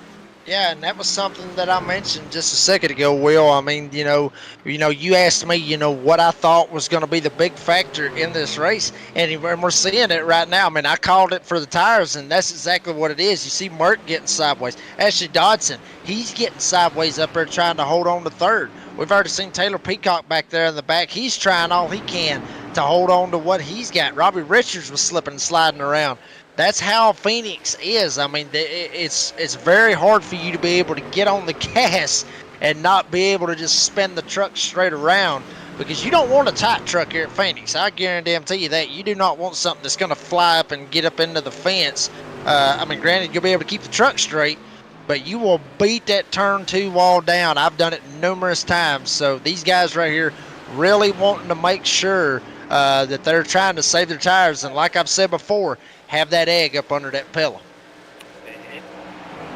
Yeah, and that was something that I mentioned just a second ago, Will. I mean, you asked me, what I thought was going to be the big factor in this race, and we're seeing it right now. I mean, I called it for the tires, and that's exactly what it is. You see Merck getting sideways. Ashley Dodson, he's getting sideways up there trying to hold on to third. We've already seen Taylor Peacock back there in the back. He's trying all he can to hold on to what he's got. Robbie Richards was slipping and sliding around. That's how Phoenix is. I mean, it's very hard for you to be able to get on the gas and not be able to just spin the truck straight around, because you don't want a tight truck here at Phoenix. I guarantee you that. You do not want something that's going to fly up and get up into the fence. I mean, granted, you'll be able to keep the truck straight, but you will beat that turn 2 wall down. I've done it numerous times. So these guys right here really wanting to make sure that they're trying to save their tires. And like I've said before, have that egg up under that pillow.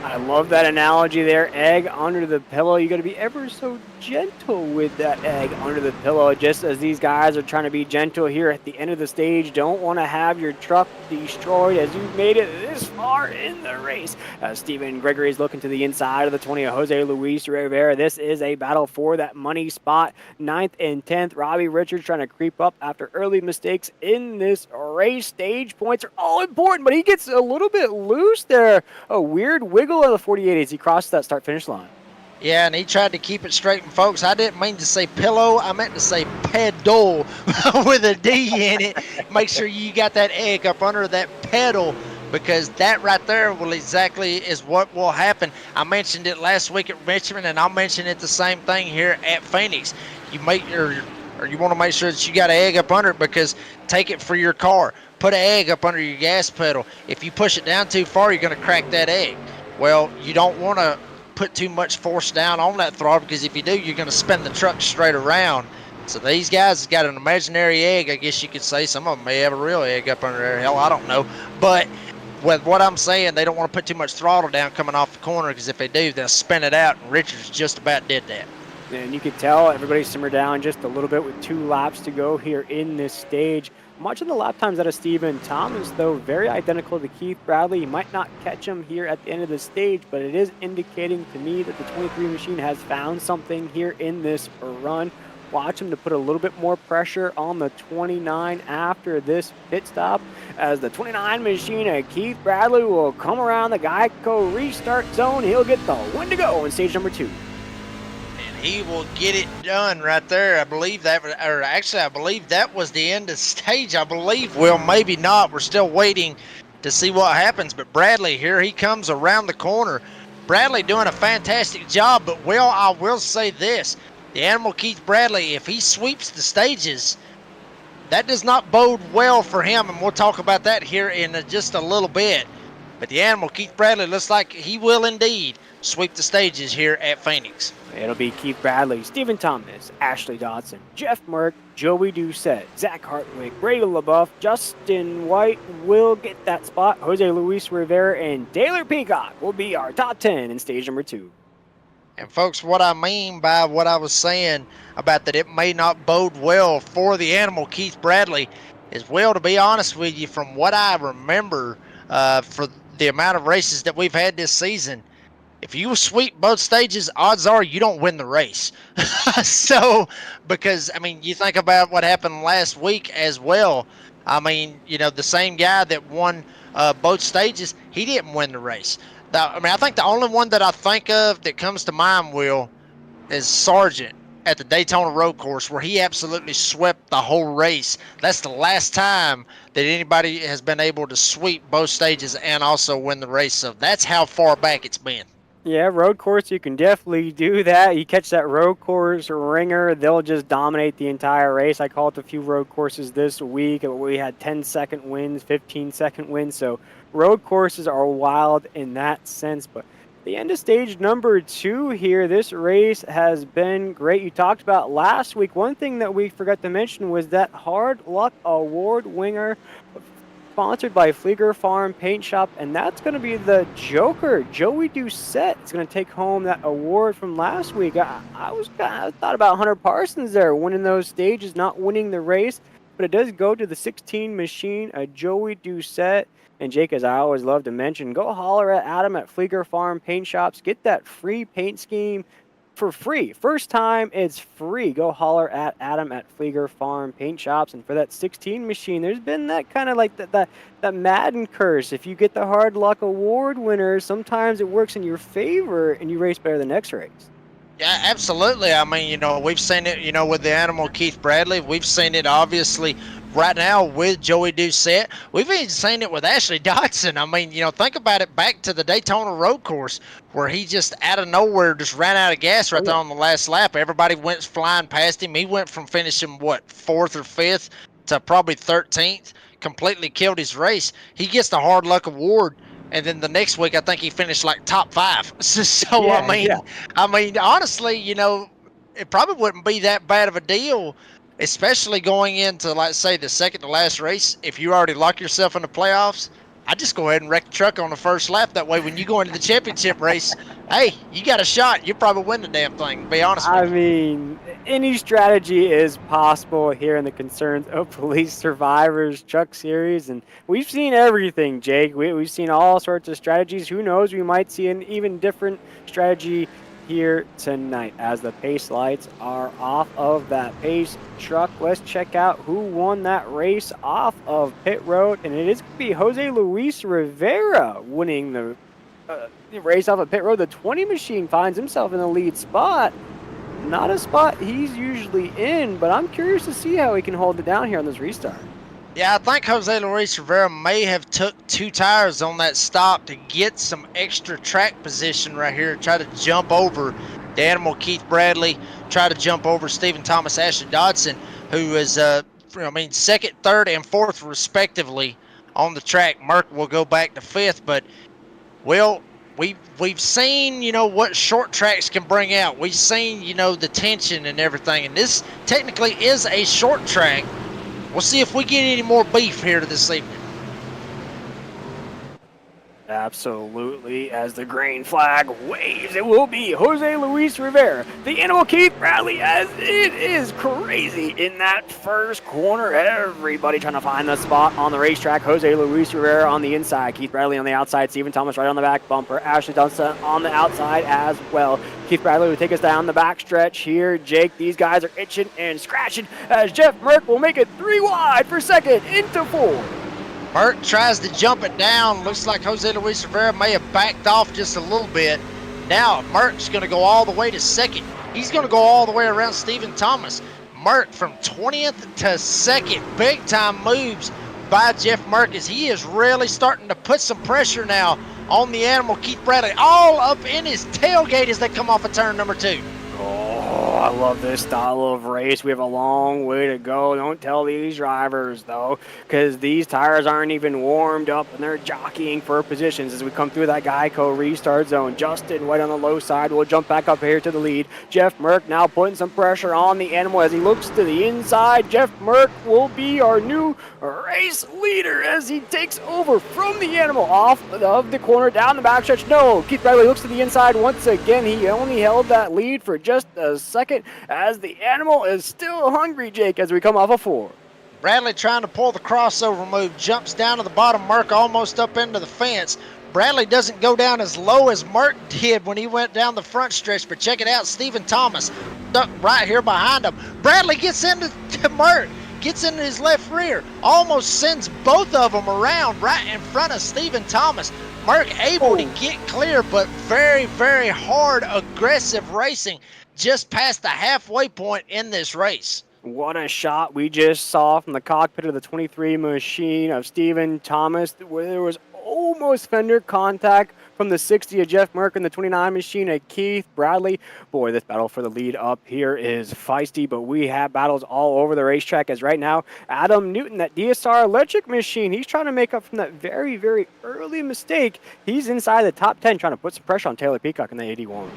I love that analogy there. Egg under the pillow. You got to be ever so gentle with that egg under the pillow, just as these guys are trying to be gentle here at the end of the stage. Don't want to have your truck destroyed as you've made it this far in the race. Stephen Gregory is looking to the inside of the 20 of Jose Luis Rivera. This is a battle for that money spot. 9th and 10th. Robbie Richards trying to creep up after early mistakes in this race. Stage points are all important, but he gets a little bit loose there. A weird wiggle of the 48 as he crosses that start-finish line. Yeah, and he tried to keep it straight. And folks, I didn't mean to say pillow. I meant to say pedal with a D in it. Make sure you got that egg up under that pedal, because that right there will exactly is what will happen. I mentioned it last week at Richmond, and I'll mention it the same thing here at Phoenix. You make your, or you want to make sure that you got an egg up under it, because take it for your car. Put an egg up under your gas pedal. If you push it down too far, you're going to crack that egg. Well, you don't want to put too much force down on that throttle, because if you do, you're going to spin the truck straight around. So these guys have got an imaginary egg, I guess you could say. Some of them may have a real egg up under there. Hell, I don't know. But with what I'm saying, they don't want to put too much throttle down coming off the corner, because if they do, they'll spin it out, and Richards just about did that. And you could tell everybody simmered down just a little bit with 2 laps to go here in this stage. Much of the lap times out of Steven Thomas, though, very identical to Keith Bradley. You might not catch him here at the end of the stage, but it is indicating to me that the 23 machine has found something here in this run. Watch him to put a little bit more pressure on the 29 after this pit stop, as the 29 machine of Keith Bradley will come around the Geico restart zone. He'll get the win to go in stage number 2. He will get it done right there. I believe that, or actually, I believe that was the end of stage. I believe, well, maybe not. We're still waiting to see what happens. But Bradley, here he comes around the corner. Bradley doing a fantastic job. But, well, I will say this. The animal Keith Bradley, if he sweeps the stages, that does not bode well for him. And we'll talk about that here in just a little bit. But the animal Keith Bradley looks like he will indeed sweep the stages here at Phoenix. It'll be Keith Bradley, Stephen Thomas, Ashley Dodson, Jeff Merck, Joey Doucette, Zach Hartwig, Brady LaBeouf, Justin White will get that spot. Jose Luis Rivera and Taylor Peacock will be our top 10 in stage number 2. And folks, what I mean by what I was saying about that it may not bode well for the animal Keith Bradley is, well, to be honest with you, from what I remember for the amount of races that we've had this season, if you sweep both stages, odds are you don't win the race. So, because, I mean, you think about what happened last week as well. I mean, you know, the same guy that won both stages, he didn't win the race. I mean, I think the only one that I think of that comes to mind, Will, is Sargent at the Daytona Road Course, where he absolutely swept the whole race. That's the last time that anybody has been able to sweep both stages and also win the race. So that's how far back it's been. Yeah, road course, you can definitely do that. You catch that road course ringer, they'll just dominate the entire race. I called a few road courses this week. We had 10-second wins, 15-second wins. So road courses are wild in that sense. But the end of stage number 2 here, this race has been great. You talked about last week. One thing that we forgot to mention was that Hard Luck Award winner, sponsored by Flieger Farm Paint Shop, and that's going to be the Joker. Joey Doucette is going to take home that award from last week. I thought about Hunter Parsons there, winning those stages, not winning the race, but it does go to the 16 machine, Joey Doucette. And Jake, as I always love to mention, go holler at Adam at Flieger Farm Paint Shops. Get that free paint scheme for free. First time, it's free. Go holler at Adam at Flieger Farm Paint Shops. And for that 16 machine, there's been that kind of like that Madden curse. If you get the Hard Luck Award winner, sometimes it works in your favor and you race better the next race. Yeah, absolutely. I mean, you know, we've seen it, you know, with the animal Keith Bradley. We've seen it, obviously, right now with Joey Doucette. We've even seen it with Ashley Dodson. I mean, you know, think about it, back to the Daytona Road Course, where he just out of nowhere just ran out of gas right there on the last lap. Everybody went flying past him. He went from finishing, 4th or 5th to probably 13th, completely killed his race. He gets the Hard Luck Award. And then the next week, I think he finished like top 5. So yeah, I mean, honestly, you know, it probably wouldn't be that bad of a deal, especially going into, like, say, the second to last race. If you already lock yourself in the playoffs, I'd just go ahead and wreck the truck on the first lap. That way, when you go into the championship race, hey, you got a shot. You probably win the damn thing, to be honest with you. I mean, any strategy is possible here in the Concerns of Police Survivors Truck Series. And we've seen everything, Jake. We've seen all sorts of strategies. Who knows? We might see an even different strategy here tonight as the pace lights are off of that pace truck. Let's check out who won that race off of pit road, and it is going to be Jose Luis Rivera winning the race off of pit road. The 20 machine finds himself in the lead spot. Not a spot he's usually in, but I'm curious to see how he can hold it down here on this restart. Yeah, I think Jose Luis Rivera may have took 2 tires on that stop to get some extra track position right here, try to jump over the animal Keith Bradley, try to jump over Stephen Thomas, Ashley Dodson, who is, second, third, and fourth respectively on the track. Merck will go back to 5th, but, well, we've seen, you know, what short tracks can bring out. We've seen, you know, the tension and everything, and this technically is a short track. We'll see if we get any more beef here this evening. Absolutely, as the green flag waves, it will be Jose Luis Rivera, the animal Keith Bradley, as it is crazy in that first corner. Everybody trying to find the spot on the racetrack. Jose Luis Rivera on the inside, Keith Bradley on the outside, Stephen Thomas right on the back bumper, Ashley Dunson on the outside as well. Keith Bradley will take us down the back stretch here. Jake, these guys are itching and scratching as Jeff Merck will make it 3 wide for second into 4. Merck tries to jump it down. Looks like Jose Luis Rivera may have backed off just a little bit. Now Merck's going to go all the way to second. He's going to go all the way around Stephen Thomas. Merck from 20th to second. Big time moves by Jeff Merck as he is really starting to put some pressure now on the animal Keith Bradley. All up in his tailgate as they come off of turn number 2. Oh, I love this style of race. We have a long way to go. Don't tell these drivers, though, because these tires aren't even warmed up, and they're jockeying for positions as we come through that Geico restart zone. Justin White on the low side will jump back up here to the lead. Jeff Merck now putting some pressure on the animal as he looks to the inside. Jeff Merck will be our new race leader as he takes over from the animal off of the corner down the backstretch. No, Keith Bradley looks to the inside once again. He only held that lead for just a second as the animal is still hungry, Jake, as we come off of 4. Bradley trying to pull the crossover move, jumps down to the bottom, Merck almost up into the fence. Bradley doesn't go down as low as Merck did when he went down the front stretch, but check it out, Stephen Thomas stuck right here behind him. Bradley gets into Merck, gets into his left rear, almost sends both of them around right in front of Stephen Thomas. Merck able to get clear, but very, very hard, aggressive racing just past the halfway point in this race. What a shot we just saw from the cockpit of the 23 machine of Stephen Thomas, where there was almost fender contact from the 60 of Jeff Merck and the 29 machine of Keith Bradley. Boy, this battle for the lead up here is feisty, but we have battles all over the racetrack as right now, Adam Newton, that DSR electric machine, he's trying to make up from that very, very early mistake. He's inside the top 10 trying to put some pressure on Taylor Peacock in the 81.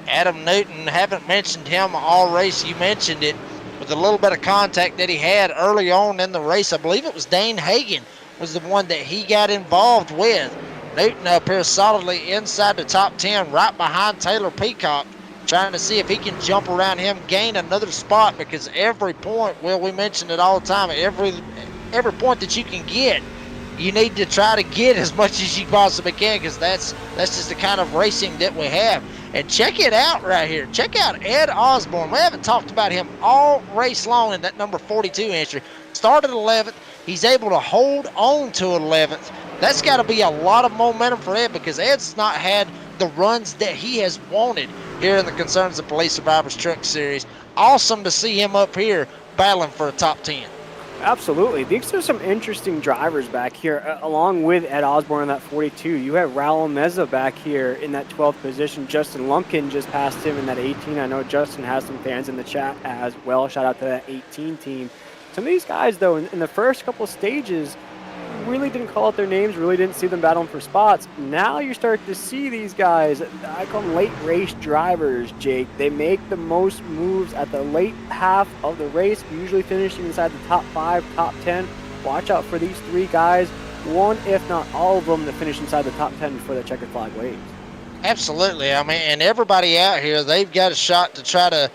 Adam Newton, haven't mentioned him all race. You mentioned it with a little bit of contact that he had early on in the race. I believe it was Dane Hagan was the one that he got involved with. Newton up here solidly inside the top 10, right behind Taylor Peacock, trying to see if he can jump around him, gain another spot, because every point, well, we mention it all the time, every point that you can get, you need to try to get as much as you possibly can, because that's just the kind of racing that we have. And check it out right here. Check out Ed Osborne. We haven't talked about him all race long in that number 42 entry. Started 11th. He's able to hold on to 11th. That's got to be a lot of momentum for Ed, because Ed's not had the runs that he has wanted here in the Concerns of Police Survivors Truck Series. Awesome to see him up here battling for a top 10. Absolutely. These are some interesting drivers back here, along with Ed Osborne in that 42. You have Raul Meza back here in that 12th position. Justin Lumpkin just passed him in that 18. I know Justin has some fans in the chat as well. Shout out to that 18 team. Some of these guys, though, in the first couple stages, really didn't call out their names, really didn't see them battling for spots. Now you start to see these guys, I call them late race drivers, Jake. They make the most moves at the late half of the race, usually finishing inside the top 5, top 10. Watch out for these 3 guys, one if not all of them, to finish inside the top 10 before the checkered flag waves. Absolutely. I mean, and everybody out here, they've got a shot to try to,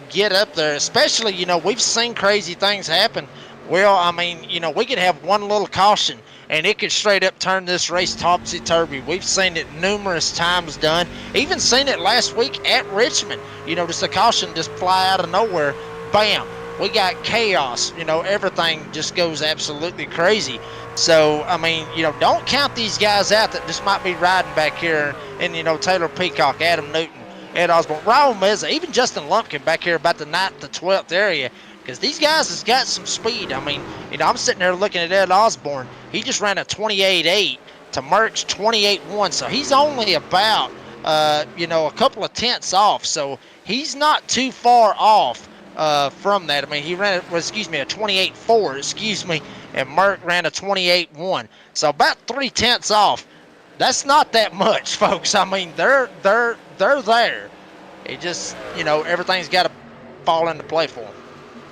get up there. Especially, we've seen crazy things happen. Well, I mean, we could have one little caution, and it could straight up turn this race topsy-turvy. We've seen it numerous times done. Even seen it last week at Richmond. Just a caution just fly out of nowhere. Bam. We got chaos. Everything just goes absolutely crazy. So, I mean, don't count these guys out that just might be riding back here. And, Taylor Peacock, Adam Newton, Ed Osborne, Raul Meza, even Justin Lumpkin back here about the 9th to 12th area. Because these guys has got some speed. I mean, I'm sitting there looking at Ed Osborne. He just ran a 28.8 to Merck's 28.1. So he's only about, a couple of tenths off. So he's not too far off from that. I mean, he ran, a 28.4, and Merck ran a 28.1. So about 3 tenths off. That's not that much, folks. I mean, they're there. It just, everything's got to fall into play for them.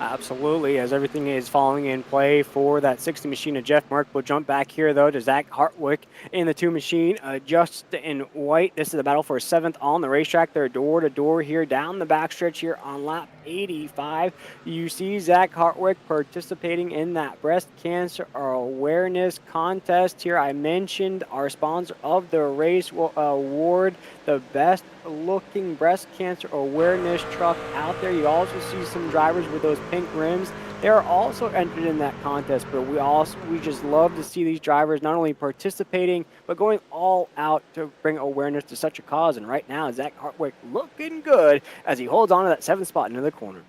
Absolutely, as everything is falling in play for that 60 machine of Jeff Merck. We'll jump back here, though, to Zach Hartwick in the 2 machine. Justin White. This is the battle for 7th on the racetrack. They're door to door here down the backstretch here on lap 85. You see Zach Hartwick participating in that breast cancer awareness contest here. I mentioned our sponsor of the race award, the best looking breast cancer awareness truck out there. You also see some drivers with those pink rims. They are also entered in that contest, but we just love to see these drivers not only participating but going all out to bring awareness to such a cause. And right now, Zach Hartwick looking good as he holds on to that 7th spot into the corner.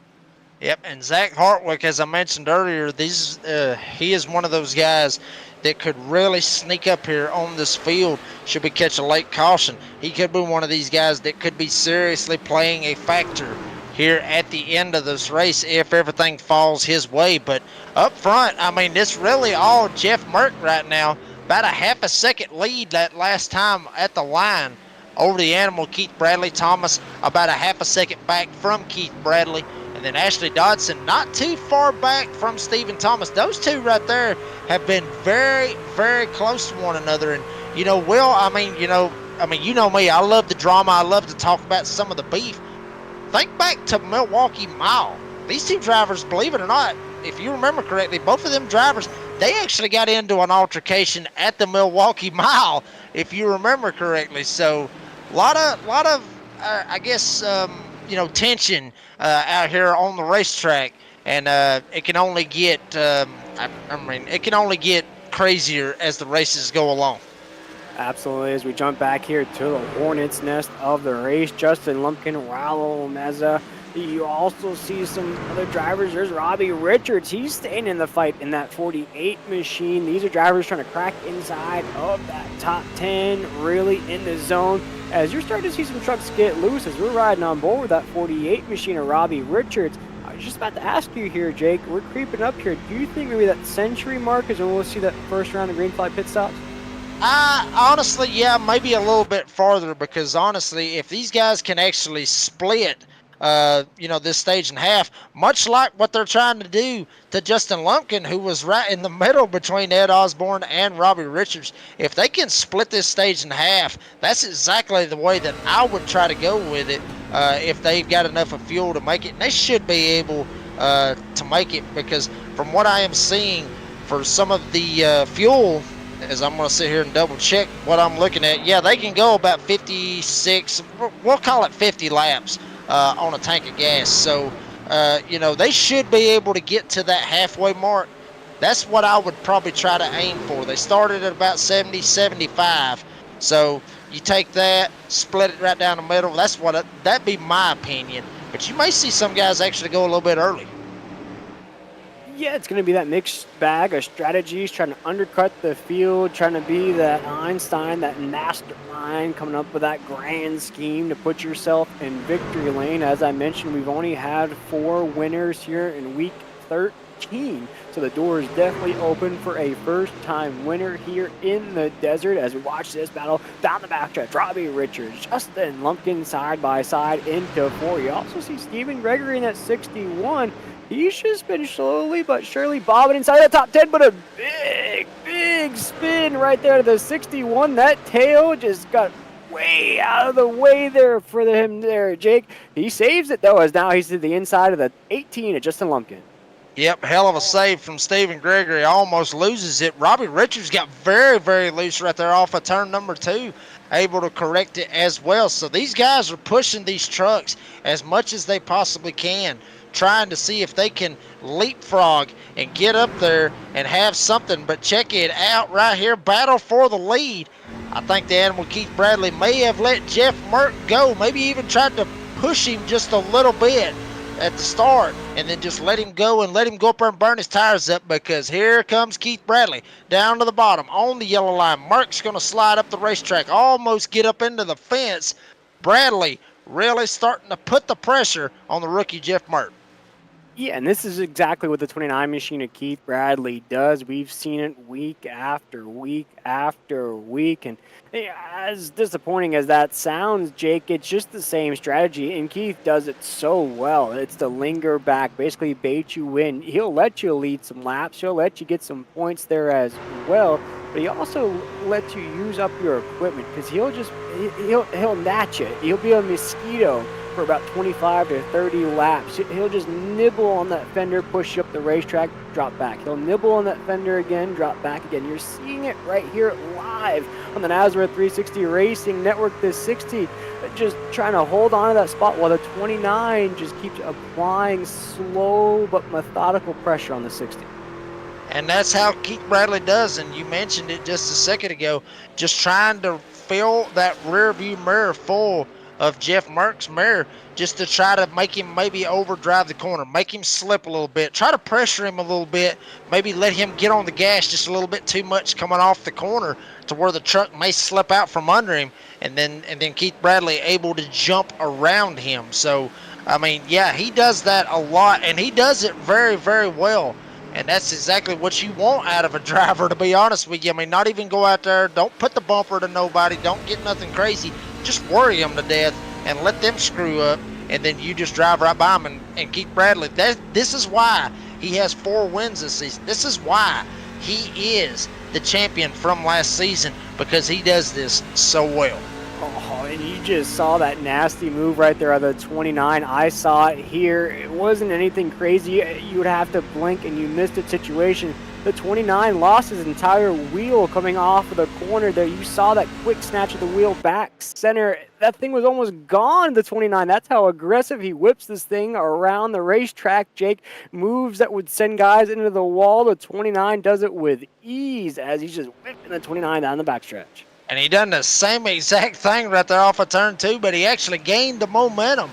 Yep, and Zach Hartwick, as I mentioned earlier, he is one of those guys that could really sneak up here on this field should we catch a late caution. He could be one of these guys that could be seriously playing a factor here at the end of this race if everything falls his way. But up front, I mean, it's really all Jeff Merck right now. About a half a second lead that last time at the line over the animal Keith Bradley. Thomas about a half a second back from Keith Bradley. And then Ashley Dodson not too far back from Stephen Thomas. Those two right there have been very, very close to one another. And, Will, you know me. I love the drama. I love to talk about some of the beef. Think back to Milwaukee Mile. These two drivers, believe it or not, if you remember correctly, both of them drivers, they actually got into an altercation at the Milwaukee Mile, if you remember correctly. So, a lot of tension out here on the racetrack, and it can only get, it can only get crazier as the races go along. Absolutely. As we jump back here to the hornet's nest of the race, Justin Lumpkin, Raul Meza. You also see some other drivers. There's Robbie Richards. He's staying in the fight in that 48 machine. These are drivers trying to crack inside of that top 10, really in the zone. As you're starting to see some trucks get loose as we're riding on board with that 48 machine of Robbie Richards. I was just about to ask you here, Jake. We're creeping up here. Do you think maybe that century mark is when we'll see that first round of green flag pit stops? Honestly, yeah, maybe a little bit farther, because honestly, if these guys can actually split, this stage in half, much like what they're trying to do to Justin Lumpkin, who was right in the middle between Ed Osborne and Robbie Richards. If they can split this stage in half, that's exactly the way that I would try to go with it if they've got enough of fuel to make it. And they should be able to make it, because from what I am seeing for some of the fuel, as I'm going to sit here and double check what I'm looking at, yeah, they can go about 56, we'll call it 50 laps on a tank of gas. So, they should be able to get to that halfway mark. That's what I would probably try to aim for. They started at about 70, 75. So you take that, split it right down the middle. That'd be my opinion. But you may see some guys actually go a little bit early. Yeah, it's going to be that mixed bag of strategies, trying to undercut the field, trying to be that Einstein, that mastermind, coming up with that grand scheme to put yourself in victory lane. As I mentioned, we've only had 4 winners here in week 13. So the door is definitely open for a first-time winner here in the desert as we watch this battle down the backstretch. Robbie Richards, Justin Lumpkin side by side into 4. You also see Stephen Gregory in that 61. He's just been slowly but surely bobbing inside the top 10, but a big spin right there to the 61. That tail just got way out of the way there for him there, Jake. He saves it, though, as now he's to the inside of the 18 of Justin Lumpkin. Yep, hell of a save from Stephen Gregory. Almost loses it. Robbie Richards got very, very loose right there off of turn number 2, able to correct it as well. So these guys are pushing these trucks as much as they possibly can, trying to see if they can leapfrog and get up there and have something. But check it out right here, battle for the lead. I think the animal Keith Bradley may have let Jeff Merck go, maybe even tried to push him just a little bit at the start, and then just let him go up there and burn his tires up, because here comes Keith Bradley down to the bottom on the yellow line. Merck's going to slide up the racetrack, almost get up into the fence. Bradley really starting to put the pressure on the rookie Jeff Merck. Yeah, and this is exactly what the 29 machine of Keith Bradley does. We've seen it week after week after week. And as disappointing as that sounds, Jake, it's just the same strategy. And Keith does it so well. It's to linger back, basically bait you in. He'll let you lead some laps, he'll let you get some points there as well. But he also lets you use up your equipment because he'll natch it. He'll be a mosquito for about 25 to 30 laps. He'll just nibble on that fender, push you up the racetrack, drop back. He'll nibble on that fender again, drop back again. You're seeing it right here live on the Nazareth 360 Racing Network. This 60 just trying to hold on to that spot while the 29 just keeps applying slow but methodical pressure on the 60. And that's how Keith Bradley does. And you mentioned it just a second ago, just trying to fill that rear view mirror full of Jeff Merck's mirror just to try to make him maybe overdrive the corner, make him slip a little bit, try to pressure him a little bit, maybe let him get on the gas just a little bit too much coming off the corner to where the truck may slip out from under him, and then Keith Bradley able to jump around him. So I mean, yeah, he does that a lot, and he does it very, very well. And that's exactly what you want out of a driver, to be honest with you. I mean, not even go out there, don't put the bumper to nobody, don't get nothing crazy. Just worry them to death and let them screw up, and then you just drive right by them. And Keith Bradley, this is why he has 4 wins this season. This is why he is the champion from last season, because he does this so well. Oh, and you just saw that nasty move right there on the 29. I saw it here. It wasn't anything crazy. You would have to blink and you missed a situation. The 29 lost his entire wheel coming off of the corner there. You saw that quick snatch of the wheel back center. That thing was almost gone, the 29. That's how aggressive he whips this thing around the racetrack, Jake. Moves that would send guys into the wall. The 29 does it with ease as he's just whipping the 29 down the backstretch. And he done the same exact thing right there off of turn 2, but he actually gained the momentum.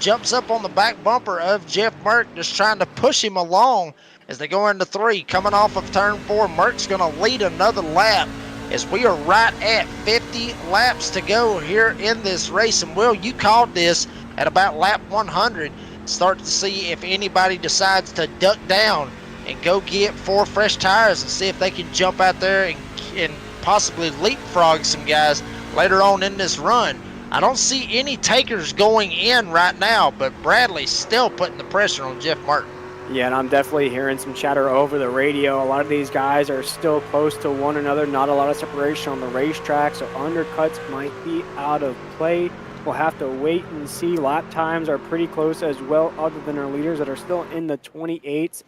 Jumps up on the back bumper of Jeff Merck, just trying to push him along as they go into 3. Coming off of turn 4, Merck's going to lead another lap as we are right at 50 laps to go here in this race. And Will, you called this at about lap 100. Start to see if anybody decides to duck down and go get 4 fresh tires and see if they can jump out there and possibly leapfrog some guys later on in this run. I don't see any takers going in right now, but Bradley's still putting the pressure on Jeff Martin. Yeah, and I'm definitely hearing some chatter over the radio. A lot of these guys are still close to one another, not a lot of separation on the racetrack, so undercuts might be out of play. We'll have to wait and see. Lap times are pretty close as well, other than our leaders that are still in the 28s.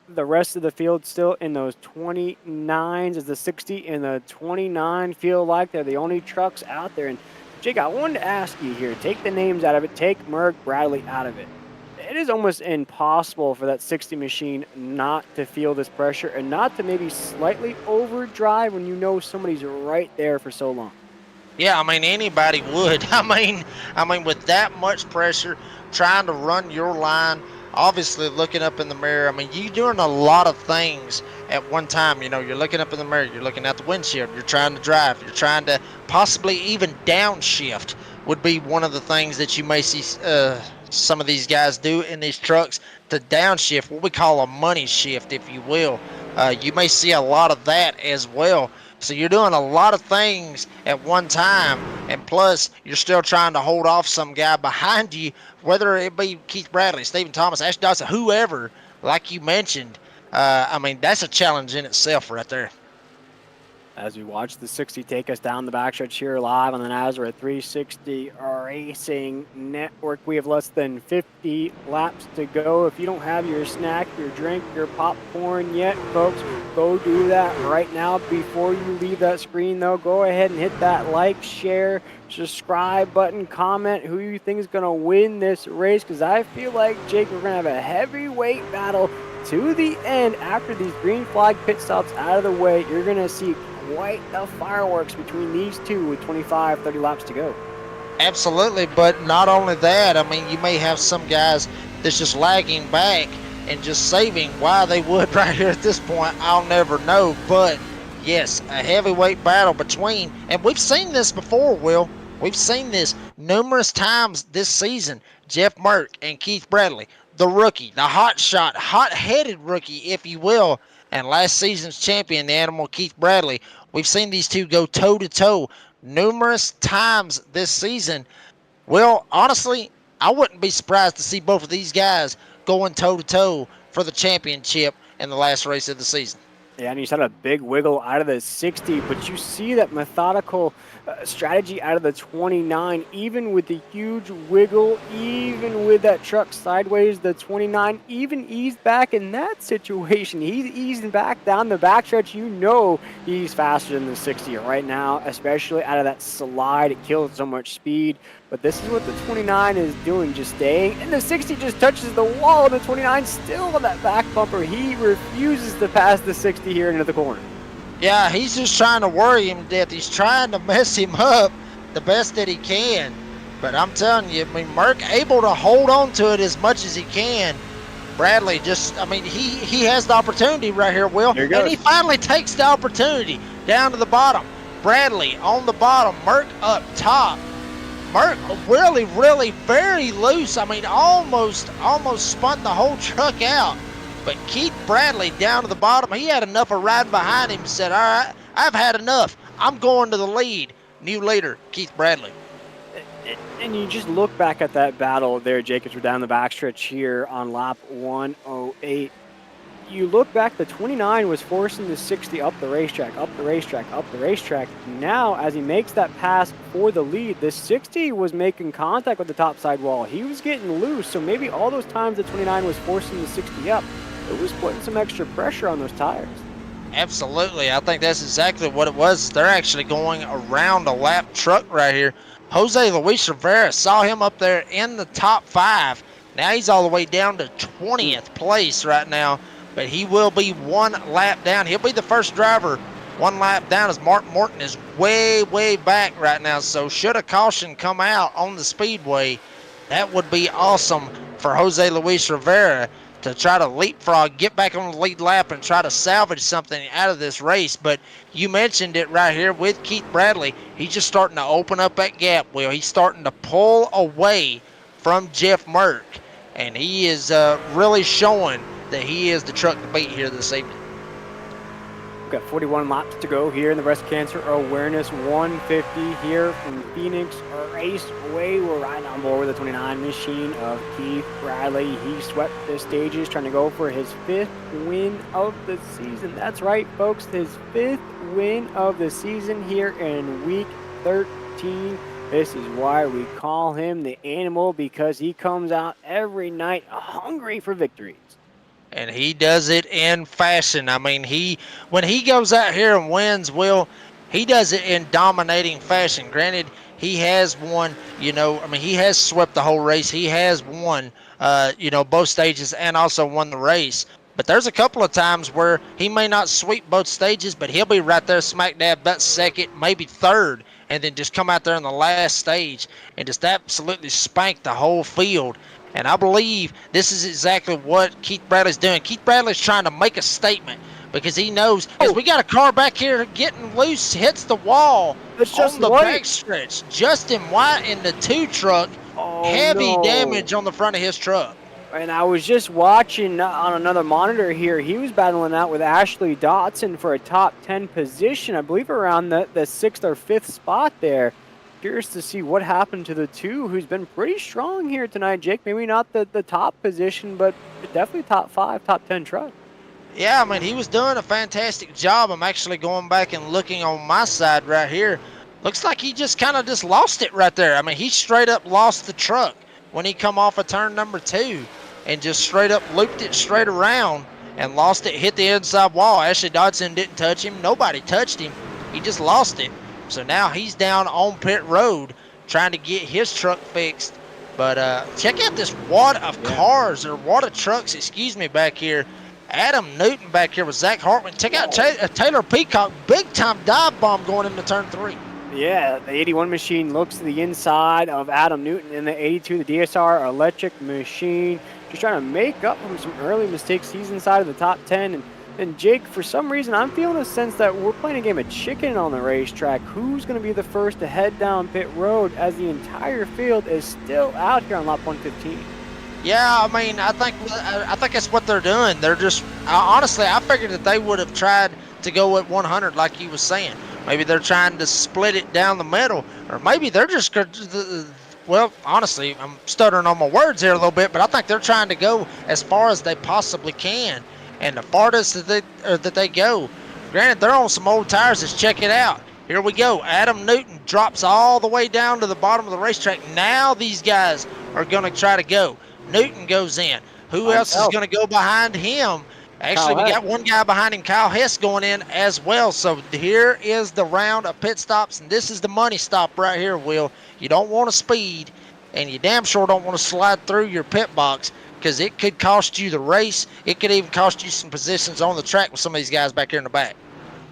The rest of the field still in those 29s as the 60 and the 29 feel like they're the only trucks out there. And Jake, I wanted to ask you here, take the names out of it, take Merck, Bradley out of it. It is almost impossible for that 60 machine not to feel this pressure and not to maybe slightly overdrive when you know somebody's right there for so long. Yeah, I mean, anybody would. I mean, with that much pressure, trying to run your line, obviously looking up in the mirror. I mean, you're doing a lot of things at one time. You know, you're looking up in the mirror, you're looking out the windshield, you're trying to drive, you're trying to possibly even downshift would be one of the things that you may see some of these guys do in these trucks, to downshift, what we call a money shift, if you will. You may see a lot of that as well. So you're doing a lot of things at one time, and plus you're still trying to hold off some guy behind you, whether it be Keith Bradley, Stephen Thomas, Ash Dawson, whoever, like you mentioned. I mean, that's a challenge in itself right there. As we watch the 60 take us down the backstretch here live on the Nazareth 360 Racing Network. We have less than 50 laps to go. If you don't have your snack, your drink, your popcorn yet, folks, go do that right now. Before you leave that screen, though, go ahead and hit that like, share, subscribe button, comment who you think is going to win this race, because I feel like, Jake, we're going to have a heavyweight battle to the end. After these green flag pit stops out of the way, you're going to see quite the fireworks between these two with 25, 30 laps to go. Absolutely, but not only that, I mean, you may have some guys that's just lagging back and just saving. Why they would right here at this point, I'll never know. But yes, a heavyweight battle between, and we've seen this before, Will. We've seen this numerous times this season. Jeff Merck and Keith Bradley the rookie, the hot shot, hot-headed rookie, if you will, and last season's champion, the animal Keith Bradley. We've seen these two go toe-to-toe numerous times this season. Well, honestly, I wouldn't be surprised to see both of these guys going toe-to-toe for the championship in the last race of the season. Yeah, and you saw a big wiggle out of the 60, but you see that methodical strategy out of the 29, even with the huge wiggle, even with that truck sideways, the 29 even eased back in that situation. He's easing back down the backstretch. You know he's faster than the 60 right now, especially out of that slide. It kills so much speed. But this is what the 29 is doing, just staying. And the 60 just touches the wall, and the 29 still on that back bumper. He refuses to pass the 60 here into the corner. Yeah, he's just trying to worry him to death. He's trying to mess him up the best that he can. But I'm telling you, I mean, Merck able to hold on to it as much as he can. Bradley just, I mean, he has the opportunity right here, Will. And he finally takes the opportunity down to the bottom. Bradley on the bottom, Merck up top. Merck really, really very loose. I mean, almost spun the whole truck out. But Keith Bradley down to the bottom, he had enough of riding behind him and said, all right, I've had enough. I'm going to the lead. New leader, Keith Bradley. And you just look back at that battle there, Jacobs, we're down the backstretch here on lap 108. You look back, the 29 was forcing the 60 up the racetrack, up the racetrack, up the racetrack. Now, as he makes that pass for the lead, the 60 was making contact with the top side wall. He was getting loose, so maybe all those times the 29 was forcing the 60 up, it was putting some extra pressure on those tires. Absolutely. I think that's exactly what it was. They're actually going around a lap truck right here. Jose Luis Rivera saw him up there in the top 5. Now he's all the way down to 20th place right now. But he will be one lap down. He'll be the first driver one lap down as Mark Morton is way, way back right now. So should a caution come out on the speedway, that would be awesome for Jose Luis Rivera to try to leapfrog, get back on the lead lap and try to salvage something out of this race. But you mentioned it right here with Keith Bradley. He's just starting to open up that gap, Will. He's starting to pull away from Jeff Merck. And he is really showing that he is the truck to beat here this evening. We've got 41 laps to go here in the Breast Cancer Awareness 150 here from Phoenix Raceway. We're right on board with the 29 machine of Keith Bradley. He swept the stages trying to go for his 5th win of the season. That's right, folks, his 5th win of the season here in week 13. This is why we call him the animal, because he comes out every night hungry for victories. And he does it in fashion. I mean, when he goes out here and wins, Will, he does it in dominating fashion. Granted, he has won, he has swept the whole race. He has won, both stages and also won the race. But there's a couple of times where he may not sweep both stages, but he'll be right there smack dab that second, maybe third, and then just come out there in the last stage and just absolutely spank the whole field. And I believe this is exactly what Keith Bradley's doing. Keith Bradley's trying to make a statement because he knows we got a car back here getting loose, hits the wall on the backstretch. Justin White in the 2 truck, heavy damage on the front of his truck. And I was just watching on another monitor here. He was battling out with Ashley Dotson for a top 10 position, I believe around the 6th or 5th spot there. Curious to see what happened to the 2 who's been pretty strong here tonight, Jake. Maybe not the top position, but definitely top 5, top 10 truck. Yeah, I mean, he was doing a fantastic job. I'm actually going back and looking on my side right here. Looks like he just kind of just lost it right there. I mean, he straight up lost the truck when he come off of turn number 2 and just straight up looped it straight around and lost it, hit the inside wall. Ashley Dodson didn't touch him. Nobody touched him. He just lost it. So now he's down on pit road trying to get his truck fixed. But check out this wad of cars, or wad of trucks, back here. Adam Newton back here with Zach Hartman. Check out Taylor Peacock. Big-time dive bomb going into turn 3. Yeah, the 81 machine looks to the inside of Adam Newton, and the 82, the DSR electric machine. Just trying to make up from some early mistakes. He's inside of the top 10. And Jake, for some reason, I'm feeling a sense that we're playing a game of chicken on the racetrack. Who's going to be the first to head down pit road as the entire field is still out here on lap 115? Yeah, I mean, I think that's what they're doing. They're just honestly, I figured that they would have tried to go at 100, like he was saying. Maybe they're trying to split it down the middle, or maybe they're just well, honestly, I'm stuttering on my words here a little bit, but I think they're trying to go as far as they possibly can, and the farthest that they go. Granted, they're on some old tires. Let's check it out. Here we go. Adam Newton drops all the way down to the bottom of the racetrack. Now these guys are going to try to go. Newton goes in. Who By else is himself. going to go behind him? Actually, Kyle we Hess. got one guy behind him, Kyle Hess, going in as well. So here is the round of pit stops, and this is the money stop right here, Will. You don't want to speed, and you damn sure don't want to slide through your pit box because it could cost you the race. It could even cost you some positions on the track with some of these guys back here in the back.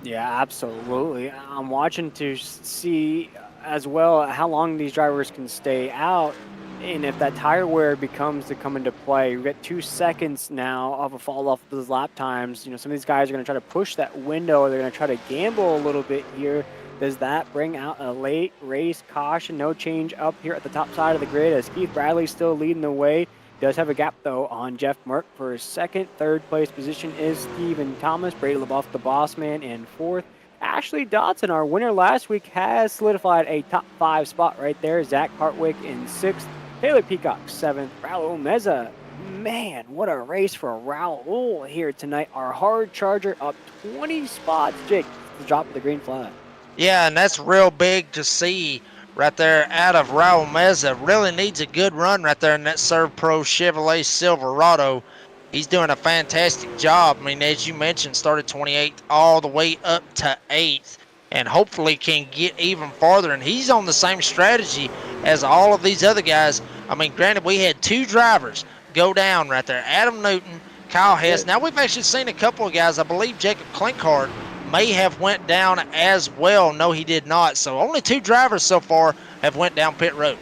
Yeah, absolutely. I'm watching to see as well how long these drivers can stay out, and if that tire wear becomes to come into play. We've got 2 seconds now of a fall off of those lap times. Some of these guys are going to try to push that window. They're going to try to gamble a little bit here. Does that bring out a late race caution? No change up here at the top side of the grid as Keith Bradley still leading the way. Does have a gap, though, on Jeff Merck for second. Third place position is Stephen Thomas. Brady LaBeouf, the boss man, in fourth. Ashley Dodson, our winner last week, has solidified a top 5 spot right there. Zach Hartwick in sixth. Taylor Peacock, seventh. Raul Meza. Man, what a race for Raul here tonight. Our hard charger up 20 spots. Jake, the drop of the green flag. Yeah, and that's real big to see right there out of Raul Meza. Really needs a good run right there in that Serv Pro Chevrolet Silverado. He's doing a fantastic job. I mean, as you mentioned, started 28th all the way up to 8th and hopefully can get even farther. And he's on the same strategy as all of these other guys. I mean, granted, we had 2 drivers go down right there. Adam Newton, Kyle Hess. Now, we've actually seen a couple of guys. I believe Jacob Klinkhardt may have went down as well. No, he did not. So only 2 drivers so far have went down pit road.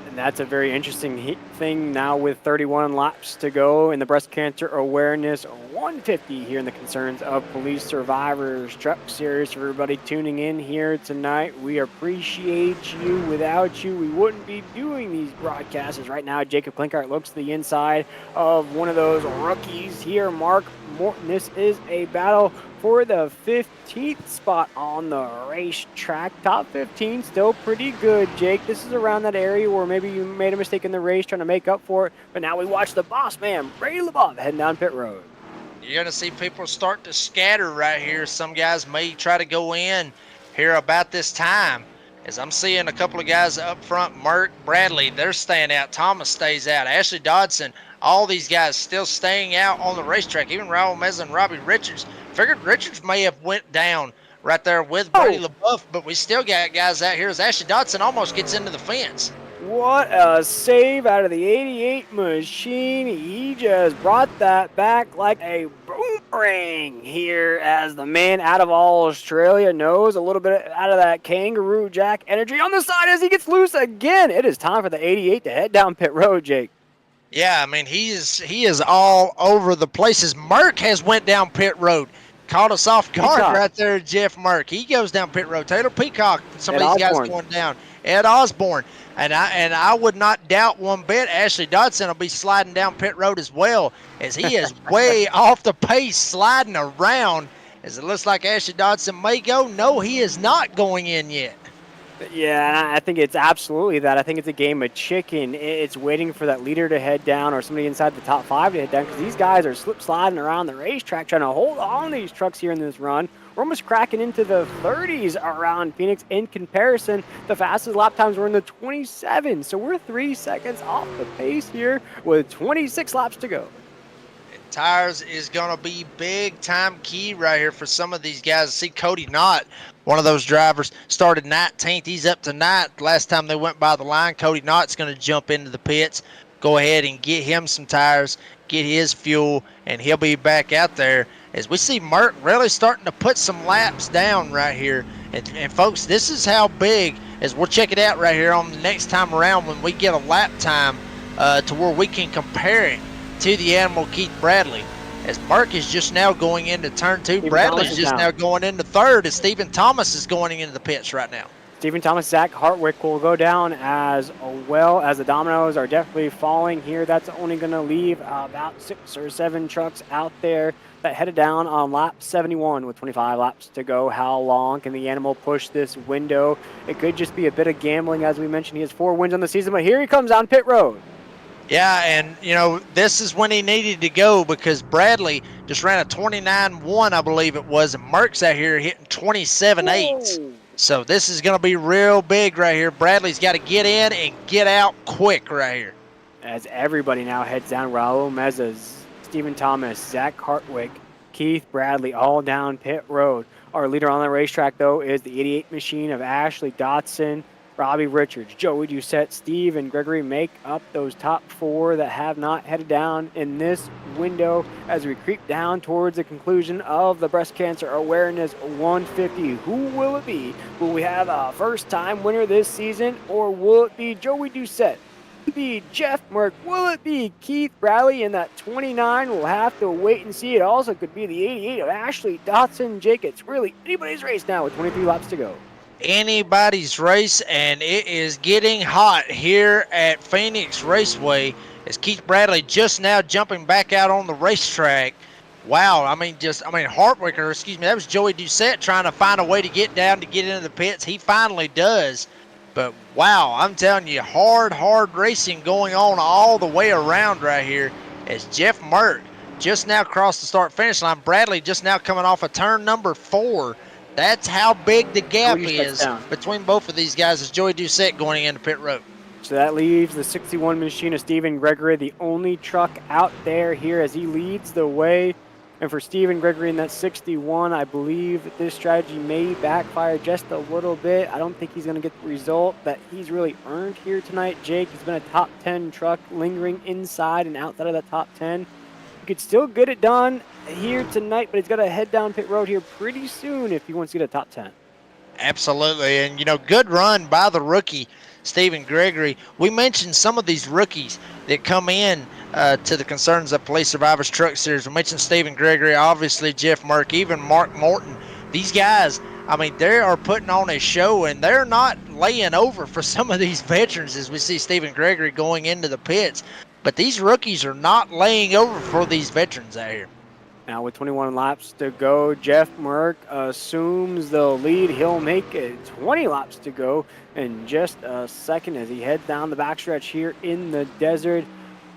And that's a very interesting thing now with 31 laps to go in the breast cancer awareness 150 here in the Concerns of Police Survivors Truck Series. For everybody tuning in here tonight, we appreciate you. Without you, we wouldn't be doing these broadcasts. Right now, Jacob Klinkart looks to the inside of one of those rookies here, Mark Morton. This is a battle for the 15th spot on the racetrack. Top 15, still pretty good, Jake. This is around that area where maybe you made a mistake in the race trying to make up for it, but now we watch the boss man, Brady LaBeouf, heading down pit road. You're going to see people start to scatter right here. Some guys may try to go in here about this time. As I'm seeing a couple of guys up front, Merck, Bradley, they're staying out. Thomas stays out. Ashley Dodson, all these guys still staying out on the racetrack. Even Raul Meza and Robbie Richards. Figured Richards may have went down right there with Brady LaBeouf, but we still got guys out here as Ashley Dodson almost gets into the fence. What a save out of the 88 machine. He just brought that back like a boomerang here as the man out of Australia knows a little bit out of that Kangaroo Jack energy on the side as he gets loose again. It is time for the 88 to head down pit road, Jake. Yeah, I mean, he is all over the places. Merck has went down pit road. Caught us off guard right there, Jeff Merck. He goes down pit road. Taylor Peacock, some of these guys going down. Ed Osborne. And I would not doubt one bit Ashley Dodson will be sliding down pit road as well, as he is way off the pace, sliding around. As it looks like Ashley Dodson may go. No, he is not going in yet. Yeah, I think it's absolutely that. I think it's a game of chicken. It's waiting for that leader to head down or somebody inside the top 5 to head down because these guys are slip-sliding around the racetrack trying to hold on to these trucks here in this run. We're almost cracking into the 30s around Phoenix. In comparison, the fastest lap times were in the 27s. So we're 3 seconds off the pace here with 26 laps to go. Tires is going to be big time key right here for some of these guys. See Cody Knott, one of those drivers, started 19th. He's up to 9th. Last time they went by the line, Cody Knott's going to jump into the pits, go ahead and get him some tires, get his fuel, and he'll be back out there. As we see Merck really starting to put some laps down right here. And folks, this is how big, as we'll check it out right here on the next time around when we get a lap time to where we can compare it to the animal Keith Bradley. As Merck is just now going into turn 2, Bradley's just now going into third, as Stephen Thomas is going into the pits right now. Stephen Thomas, Zach Hartwick will go down as well as the dominoes are definitely falling here. That's only going to leave about 6 or 7 trucks out there that headed down on lap 71 with 25 laps to go. How long can the animal push this window? It could just be a bit of gambling. As we mentioned, he has 4 wins on the season, but here he comes on pit road. Yeah, and this is when he needed to go because Bradley just ran a 29.1, I believe it was, and Merck's out here hitting 27.8. So this is going to be real big right here. Bradley's got to get in and get out quick right here. As everybody now heads down, Raul Mezas, Stephen Thomas, Zach Hartwick, Keith Bradley, all down pit road. Our leader on the racetrack, though, is the 88 machine of Ashley Dotson, Robbie Richards, Joey Doucette, Steve, and Gregory make up those top 4 that have not headed down in this window as we creep down towards the conclusion of the Breast Cancer Awareness 150. Who will it be? Will we have a first-time winner this season, or will it be Joey Doucette? Will it be Jeff Merck? Will it be Keith Bradley in that 29? We'll have to wait and see. It also could be the 88 of Ashley Dotson. Jake, it's really anybody's race now with 23 laps to go. Anybody's race, and it is getting hot here at Phoenix Raceway as Keith Bradley just now jumping back out on the racetrack. Wow, Hartwick, that was Joey Doucette trying to find a way to get down to get into the pits. He finally does. But wow, I'm telling you, hard racing going on all the way around right here as Jeff Merck just now crossed the start-finish line. Bradley just now coming off of turn number 4. That's how big the gap is between both of these guys as Joey Doucette going into pit road. So that leaves the 61 machine of Stephen Gregory, the only truck out there here as he leads the way. And for Stephen Gregory in that 61, I believe that this strategy may backfire just a little bit. I don't think he's going to get the result that he's really earned here tonight. Jake has been a top 10 truck lingering inside and outside of that top 10. He could still get it done here tonight, but he's got to head down pit road here pretty soon if he wants to get a top 10. Absolutely, and good run by the rookie, Stephen Gregory. We mentioned some of these rookies that come in to the Concerns of Police Survivors Truck Series. We mentioned Stephen Gregory, obviously Jeff Merck, even Mark Morton. These guys, they are putting on a show, and they're not laying over for some of these veterans as we see Stephen Gregory going into the pits. But these rookies are not laying over for these veterans out here. Now with 21 laps to go, Jeff Merck assumes the lead. He'll make it 20 laps to go in just a second as he heads down the backstretch here in the desert.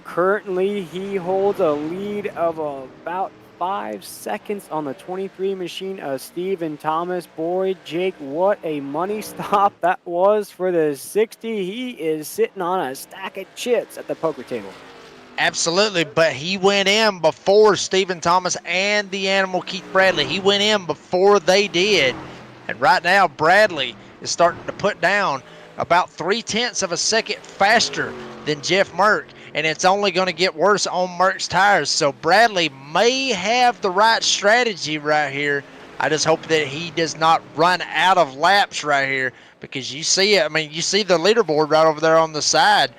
Currently, he holds a lead of about 5 seconds on the 23 machine of Stephen Thomas. Boy, Jake, what a money stop that was for the 60. He is sitting on a stack of chips at the poker table. Absolutely, but he went in before Stephen Thomas and the animal Keith Bradley. He went in before they did. And right now, Bradley is starting to put down about 0.3 of a second faster than Jeff Merck. And it's only going to get worse on Merck's tires. So Bradley may have the right strategy right here. I just hope that he does not run out of laps right here, because you see it. You see the leaderboard right over there on the side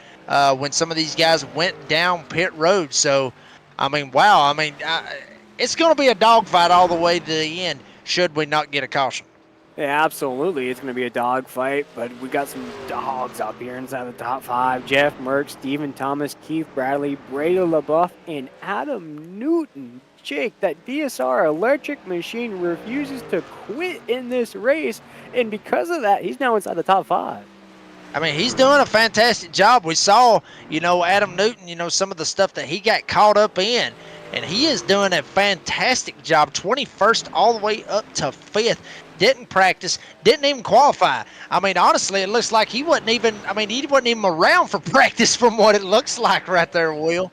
when some of these guys went down pit road. So, wow. It's going to be a dogfight all the way to the end should we not get a caution. Yeah, absolutely. It's going to be a dogfight, but we got some dogs up here inside the top 5. Jeff Merck, Stephen Thomas, Keith Bradley, Brady LaBeouf, and Adam Newton. Jake, that DSR electric machine refuses to quit in this race, and because of that, he's now inside the top 5. He's doing a fantastic job. We saw, Adam Newton, some of the stuff that he got caught up in, and he is doing a fantastic job. 21st all the way up to 5th. Didn't practice, didn't even qualify. Honestly, it looks like he wasn't even around for practice from what it looks like right there, Will.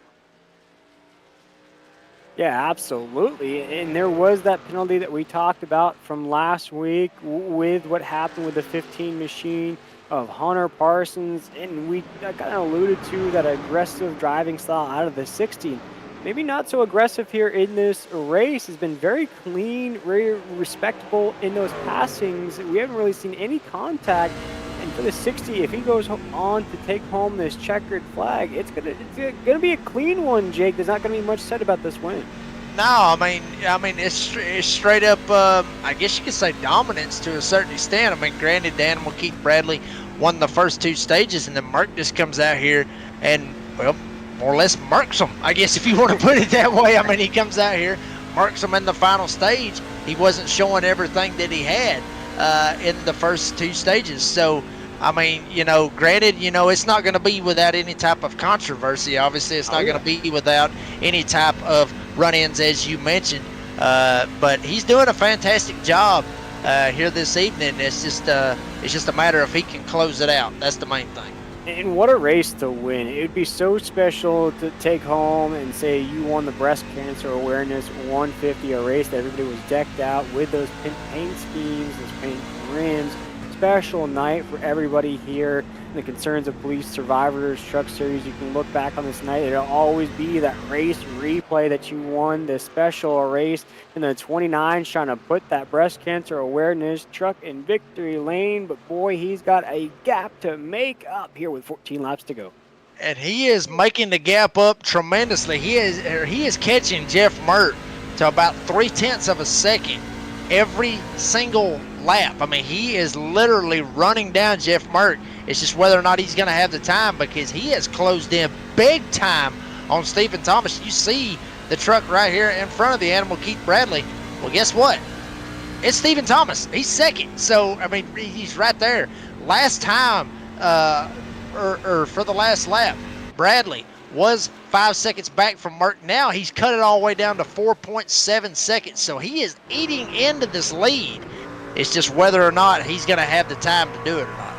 Yeah, absolutely. And there was that penalty that we talked about from last week with what happened with the 15 machine of Hunter Parsons. And we kind of alluded to that aggressive driving style out of the 60. Maybe not so aggressive here in this race. Has been very clean, very respectable in those passings. We haven't really seen any contact. And for the 60, if he goes on to take home this checkered flag, it's gonna be a clean one, Jake. There's not gonna be much said about this win. No, I mean, it's straight up. I guess you could say dominance to a certain extent. I mean, granted, the animal Keith Bradley won the first two stages, and then Merck just comes out here and, well, more or less murks them. I guess if you want to put it that way. I mean, he comes out here, murks them in the final stage. He wasn't showing everything that he had in the first two stages. So, I mean, granted, it's not going to be without any type of controversy. Obviously, it's Oh not going yeah. to be without any type of run-ins, as you mentioned. But he's doing a fantastic job here this evening. It's just a matter of he can close it out. That's the main thing. And what a race to win. It would be so special to take home and say you won the Breast Cancer Awareness 150, a race that everybody was decked out with those paint schemes, those paint rims. Special night for everybody here. The concerns of police survivors, truck series. You can look back on this night. It'll always be that race replay that you won, this special race. And the 29 trying to put that breast cancer awareness truck in victory lane. But boy, he's got a gap to make up here with 14 laps to go. And he is making the gap up tremendously. He is catching Jeff Mert to about 3/10 of a second every single lap. I mean, he is literally running down Jeff Mert. It's just whether or not he's going to have the time, because he has closed in big time on Stephen Thomas. You see the truck right here in front of the animal Keith Bradley. Well, guess what? It's Stephen Thomas. He's second. So, I mean, he's right there. Last time, or for the last lap, Bradley was 5 seconds back from Merck. Now he's cut it all the way down to 4.7 seconds. So he is eating into this lead. It's just whether or not he's going to have the time to do it or not.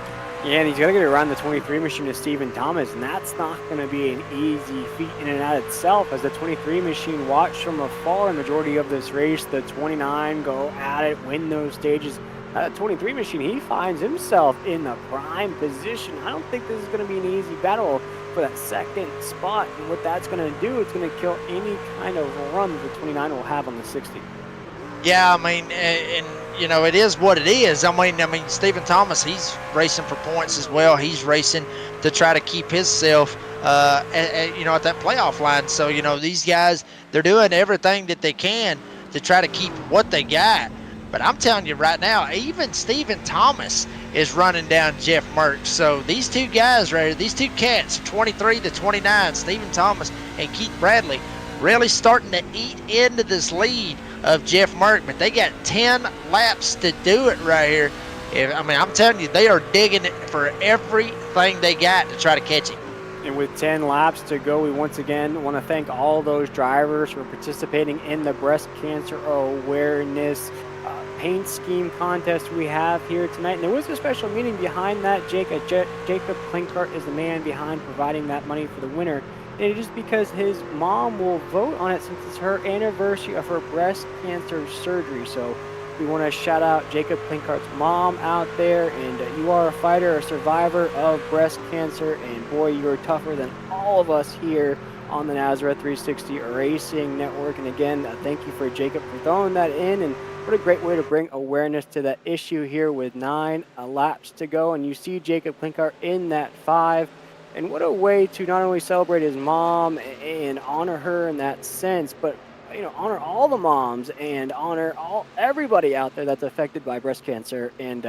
Yeah, and he's got to get around the 23 machine to Stephen Thomas, and that's not going to be an easy feat in and out itself, as the 23 machine watched from afar the majority of this race. The 29 go at it, win those stages. That 23 machine, he finds himself in the prime position. I don't think this is going to be an easy battle for that second spot, and what that's going to do, it's going to kill any kind of run that the 29 will have on the 60. Yeah, I mean, and it is what it is. I mean, Stephen Thomas, he's racing for points as well. He's racing to try to keep himself, at that playoff line. So, these guys, they're doing everything that they can to try to keep what they got. But I'm telling you right now, even Stephen Thomas is running down Jeff Merck. So these two guys right here, these two cats, 23 to 29, Stephen Thomas and Keith Bradley, really starting to eat into this lead of Jeff Merck. But they got 10 laps to do it right here. I'm telling you, they are digging it for everything they got to try to catch him. And with 10 laps to go, we once again want to thank all those drivers for participating in the breast cancer awareness paint scheme contest we have here tonight. And there was a special meaning behind that. Jacob Klinkart is the man behind providing that money for the winner. And it is because his mom will vote on it since it's her anniversary of her breast cancer surgery. So we want to shout out Jacob Klinkart's mom out there. And you are a fighter, a survivor of breast cancer. And boy, you're tougher than all of us here on the Nazareth 360 Racing Network. And again, thank you for Jacob for throwing that in. And what a great way to bring awareness to that issue here with 9 laps to go. And you see Jacob Klinkart in that 5. And what a way to not only celebrate his mom and honor her in that sense, but honor all the moms and honor everybody out there that's affected by breast cancer, and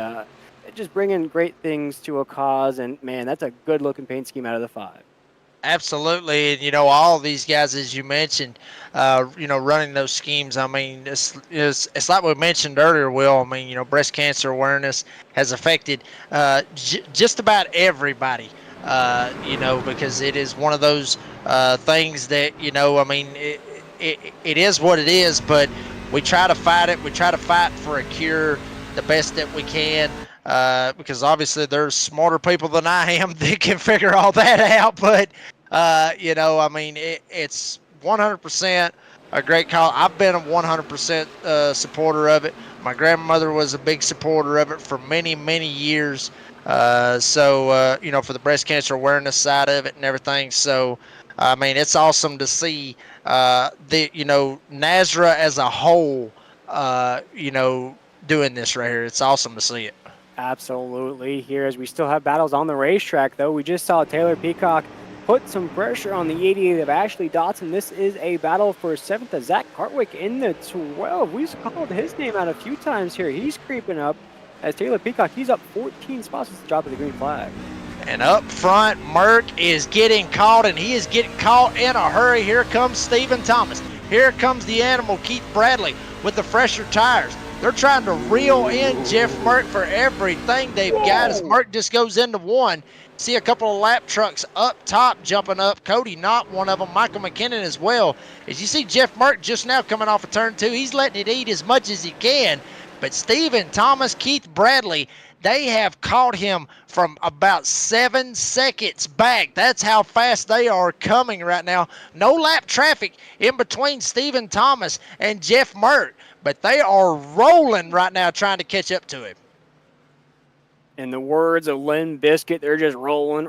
just bringing great things to a cause. And man, that's a good looking paint scheme out of the 5. Absolutely, and all of these guys, as you mentioned, running those schemes. I mean, it's like we mentioned earlier, Will. I mean, breast cancer awareness has affected just about everybody. Because it is one of those things that it is what it is. But we try to fight it. We try to fight for a cure the best that we can. Because obviously there's smarter people than I am that can figure all that out. But, it's 100% a great call. I've been a 100% supporter of it. My grandmother was a big supporter of it for many, many years. For the breast cancer awareness side of it and everything. So, it's awesome to see Nazareth as a whole, doing this right here. It's awesome to see it. Absolutely. Here, as we still have battles on the racetrack, though, we just saw Taylor Peacock put some pressure on the 88 of Ashley Dotson. This is a battle for 7th of Zach Hartwick in the 12. We've called his name out a few times here. He's creeping up as Taylor Peacock. He's up 14 spots at the drop of the green flag. And up front, Merck is getting caught, and he is getting caught in a hurry. Here comes Stephen Thomas. Here comes the animal, Keith Bradley, with the fresher tires. They're trying to reel in Jeff Merck for everything they've got as Merck just goes into one. See a couple of lap trucks up top jumping up. Cody Knott, one of them. Michael McKinnon as well. As you see Jeff Merck just now coming off of turn 2, he's letting it eat as much as he can. But Stephen Thomas, Keith Bradley, they have caught him from about 7 seconds back. That's how fast they are coming right now. No lap traffic in between Stephen Thomas and Jeff Merck, but they are rolling right now trying to catch up to him. In the words of Len Biscuit, they're just rolling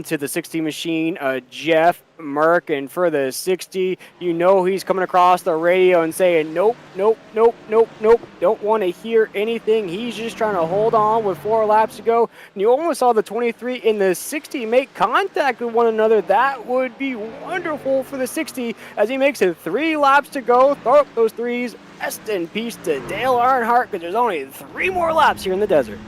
to the 60 machine. Jeff Merck, and for the 60, you know he's coming across the radio and saying, nope, nope, nope, nope, nope. Don't want to hear anything. He's just trying to hold on with 4 laps to go. And you almost saw the 23 and the 60 make contact with one another. That would be wonderful for the 60 as he makes it 3 laps to go. Throw up those threes. Rest in peace to Dale Earnhardt, because there's only 3 more laps here in the desert.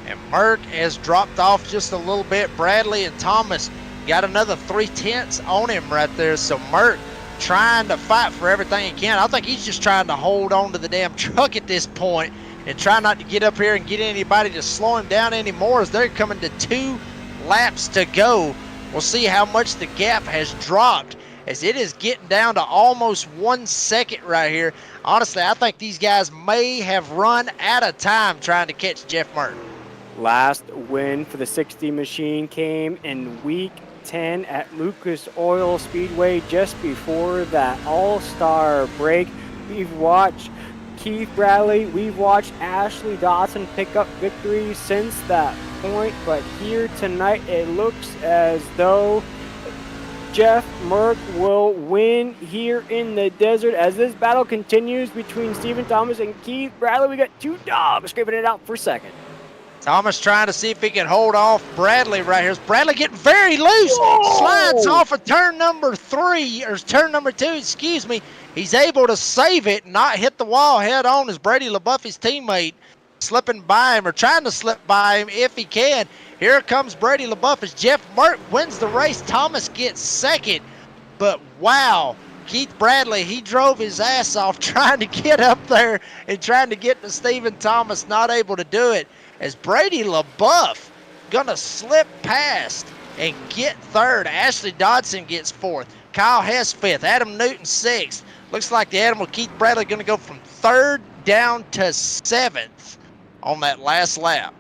And Merck has dropped off just a little bit. Bradley and Thomas got another 3/10 on him right there. So Merck trying to fight for everything he can. I think he's just trying to hold on to the damn truck at this point and try not to get up here and get anybody to slow him down anymore as they're coming to 2 laps to go. We'll see how much the gap has dropped as it is getting down to almost 1 second right here. Honestly, I think these guys may have run out of time trying to catch Jeff Merck. Last win for the 60 machine came in week 10 at Lucas Oil Speedway just before that all-star break. We've watched Keith Bradley, we've watched Ashley Dotson pick up victories since that point, but here tonight it looks as though Jeff Merck will win here in the desert as this battle continues between Stephen Thomas and Keith Bradley. We got 2 dogs scraping it out for second. Thomas trying to see if he can hold off Bradley right here. Bradley getting very loose. Whoa! Slides off of turn number 3, or turn number 2, excuse me. He's able to save it, not hit the wall head on as Brady LaBeouf, his teammate, slipping by him or trying to slip by him if he can. Here comes Brady LaBeouf as Jeff Merck wins the race. Thomas gets second. But wow, Keith Bradley, he drove his ass off trying to get up there and trying to get to Stephen Thomas, not able to do it. As Brady LaBeouf gonna slip past and get third. Ashley Dodson gets 4th. Kyle Hess 5th. Adam Newton 6th. Looks like the animal Keith Bradley gonna go from 3rd down to 7th on that last lap.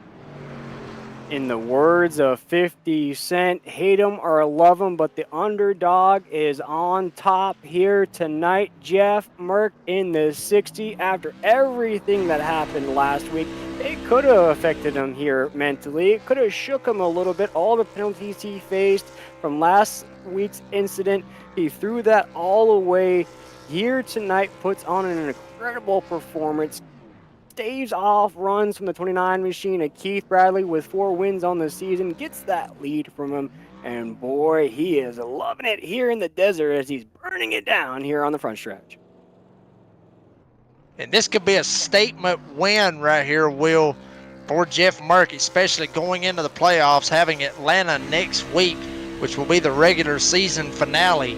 In the words of 50 Cent, hate 'em or love 'em, but the underdog is on top here tonight. Jeff Merck in the 60 after everything that happened last week. It could have affected him here mentally. It could have shook him a little bit. All the penalties he faced from last week's incident, he threw that all away. Here tonight puts on an incredible performance. Staves off runs from the 29 machine of Keith Bradley with 4 wins on the season, gets that lead from him, and boy, he is loving it here in the desert as he's burning it down here on the front stretch. And this could be a statement win right here, Will, for Jeff Merck, especially going into the playoffs, having Atlanta next week, which will be the regular season finale.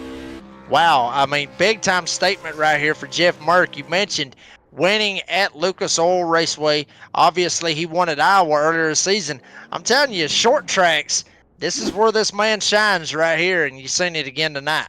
Wow, I mean, big-time statement right here for Jeff Merck. You mentioned winning at Lucas Oil Raceway. Obviously, he won at Iowa earlier this season. I'm telling you, short tracks, this is where this man shines right here, and you've seen it again tonight.